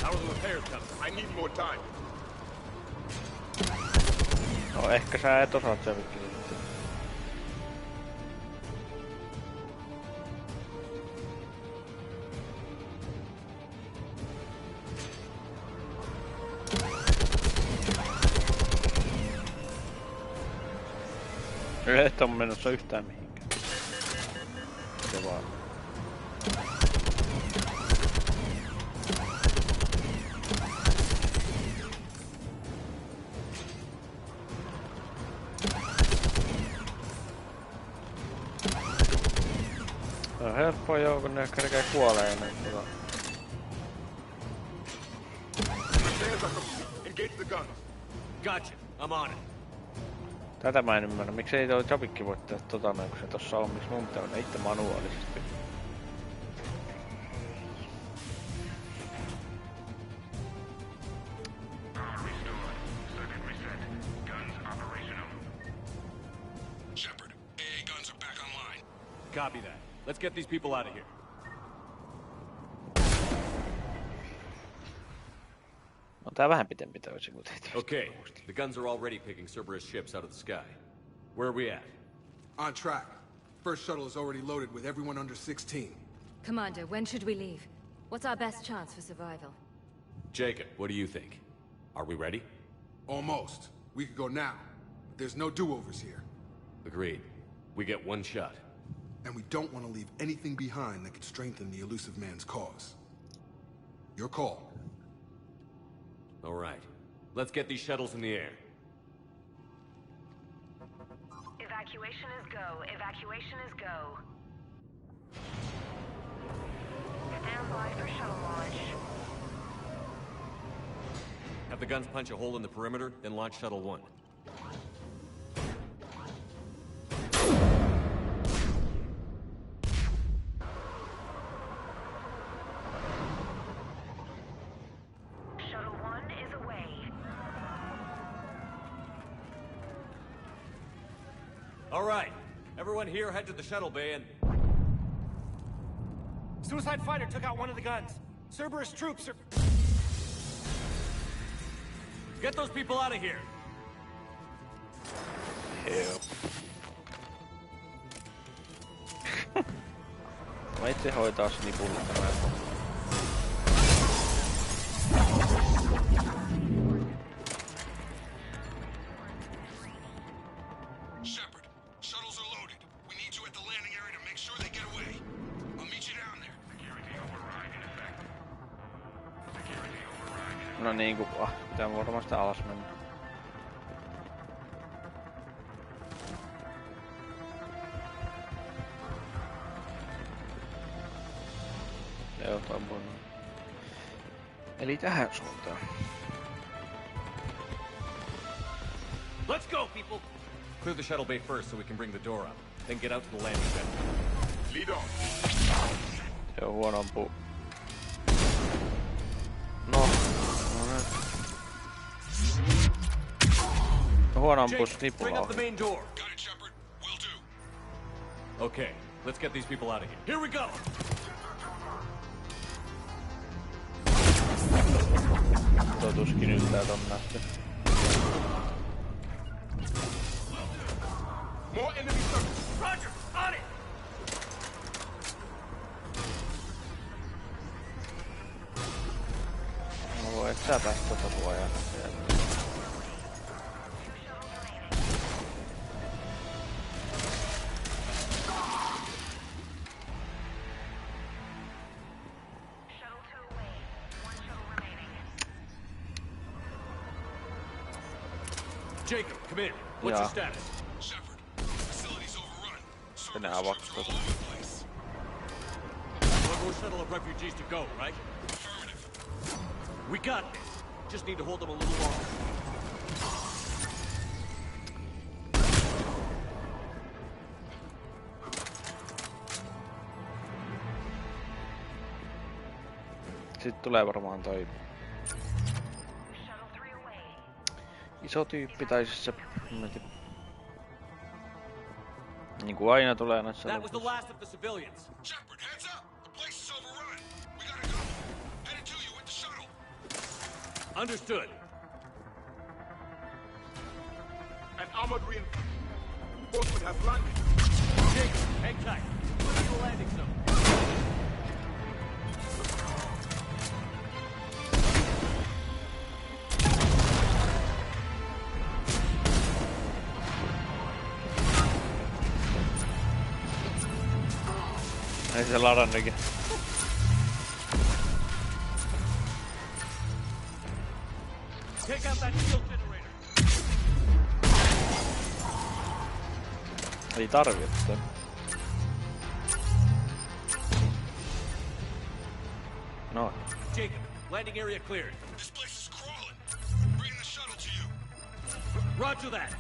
How are the repairs coming? I need more time. No ehkä sä et osaat sen vittu. Et on menossa yhtään mihinkään. Se vaan. Se on helppoa joo, kun ne kerkee kuolee ennen kuin... Engage the guns. Gotcha. I'm on it. Tätä mä en ymmärrä. Miksei toi Javikki voi tehdä tota noin, kun se tossa on. Miksi mun pitää mennä itse manuaalisesti? Shepard, AA guns are back online. Copy that. Let's get these people out of here. No tää vähän pitempi toisin kuin tehtävästi. Okay, the guns are already picking Cerberus ships out of the sky. Where are we at? On track. First shuttle is already loaded with everyone under 16. Commander, when should we leave? What's our best chance for survival? Jacob, what do you think? Are we ready? Almost. We could go now. There's no do-overs here. Agreed. We get one shot. And we don't want to leave anything behind that could strengthen the elusive man's cause. Your call. All right. Let's get these shuttles in the air. Evacuation is go. Evacuation is go. Stand by for shuttle launch. Have the guns punch a hole in the perimeter, then launch Shuttle 1. Shuttle 1 is away. All right. Everyone here head to the shuttle bay and... Suicide fighter took out one of the guns. Cerberus troops are... Get those people out of here! Hell. Mä itse hoitaa snipulla tämän. Shepard, shuttles are loaded. We need you at the landing area to make sure they get away. I'll meet you down there. No niinku, pitää varmaan sitä alas mennä. Joo, toi. Eli tähän suuntaan. Let's go, people! Clear the shuttle bay first so we can bring the door up. Then get out to the landing jet. Lead on. Se on huono ampuu. No. Huono ampuu snipulla ohi. Okay, let's get these people out of here. Here we go! Tuo tuskin yltää tonne asti. More enemy circles. Roger, on it! No voi et sä päästä tota suojaa. Jacob, come in. What's your status? Shepard, facility's overrun. Tänne avaks tota. One more shuttle of refugees to go, right? Affirmative. We got this. Just need to hold them a little longer. Sitten tulee varmaan toi iso tyyppi, tai siis se... Niinku aina tulee näissä That was the lopussa. last of the civilians. Shepard, heads up! The place is overrun. We gotta go. Headed to you with the shuttle. Understood. An armored reinforcement has landed. Jacob, hang tight. We're in the landing zone. Ei se ladannekin. Take out that shield generator. Ei tarvitse. No. Jacob, landing area cleared. This place is crawling. Bring the shuttle to you. Roger that.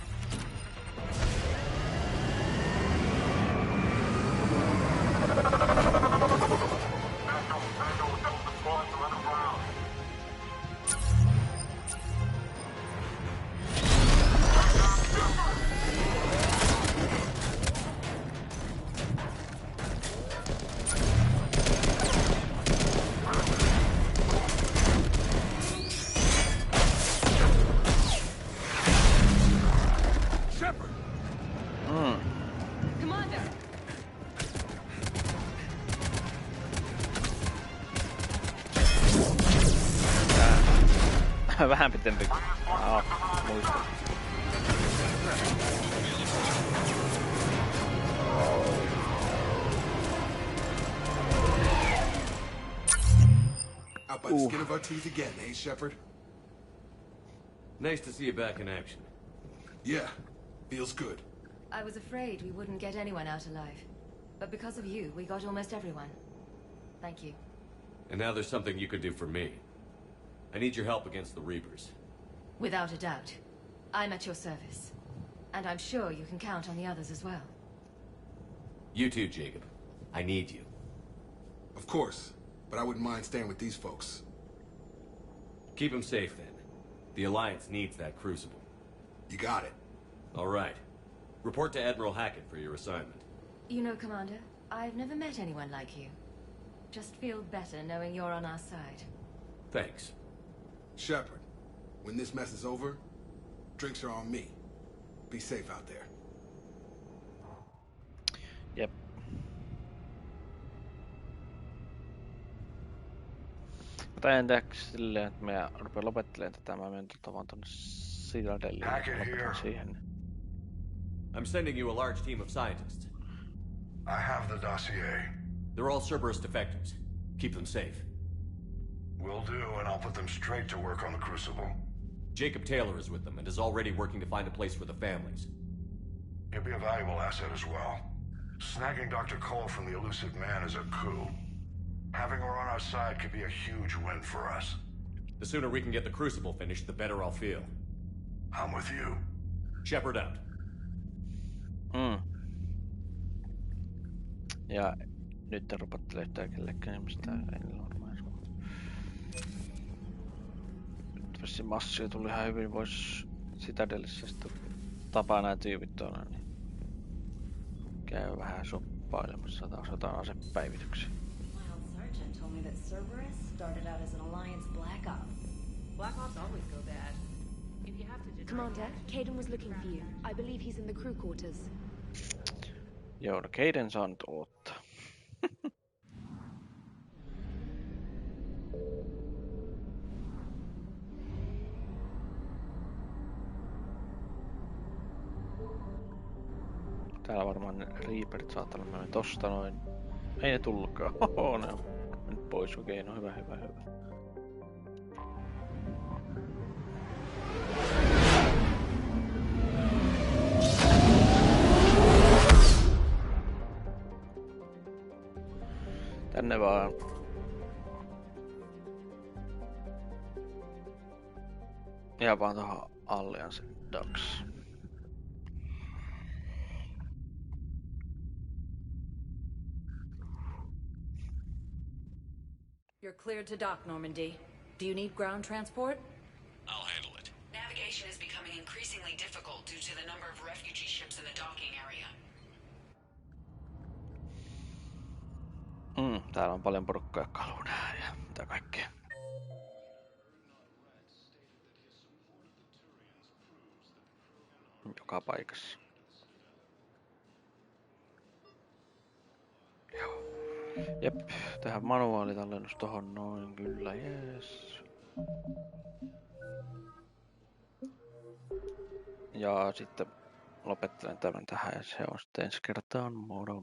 Vähän pitempi. Muista. the skin of our teeth again, eh, Shepard? Nice to see you back in action. Yeah, feels good. I was afraid we wouldn't get anyone out alive. But because of you, we got almost everyone. Thank you. And now there's something you can do for me. I need your help against the Reapers. Without a doubt. I'm at your service. And I'm sure you can count on the others as well. You too, Jacob. I need you. Of course, but I wouldn't mind staying with these folks. Keep them safe, then. The Alliance needs that crucible. You got it. All right. Report to Admiral Hackett for your assignment. You know, Commander, I've never met anyone like you. Just feel better knowing you're on our side. Thanks. Shepard, when this mess is over, drinks are on me. Be safe out there. Jep. Mutta en tehdä silleen, että mä rupean lopettelemaan tätä. Mä menen vaan tonne Citadelliin. Lopetan siihen. I'm sending you a large team of scientists. I have the dossier. They're all Cerberus defectors. Keep them safe. Will do, and I'll put them straight to work on the Crucible. Jacob Taylor is with them and is already working to find a place for the families. He'll be a valuable asset as well. Snagging Dr. Cole from the elusive man is a coup. Having her on our side could be a huge win for us. The sooner we can get the Crucible finished, the better I'll feel. I'm with you. Shepard out. Ja nyt en rupattelee yhtään kellekään mistään Enlormaisua. Nyt vissi massia tuli ihan hyvin, vois Citadelissa sitten tapaa nää tyypit tuolla, niin käy vähän shoppailemassa taas jotain asepäivityksiä. Sergeant told me that Cerberus started out as an Alliance Black Op. Black Ops always go bad. If you have to deny Commander, Caden was looking for you. I believe he's in the crew quarters. Joo, no Caden saa nyt odottaa. Täällä varmaan ne Reaperit saattaa olla mennä tosta noin. Ei ne tullutkaan. Oho, ne on mennyt pois. Okei, no hyvä. Tänne vaan. Ihan vaan tohon Alliancen Ducks. You're cleared to dock, Normandy. Do you need ground transport? I'll handle it. Navigation is becoming increasingly difficult due to the number of refugee ships in the docking area. Täällä on paljon porukkaa, jotka haluaa nähdä ja mitä kaikkea. Joka paikassa. Joo. Jep, tehdään manuaalitallennus tohon noin, kyllä, jees. Ja sitten lopettelen tämän tähän ja se on sitten ensi kertaan moro.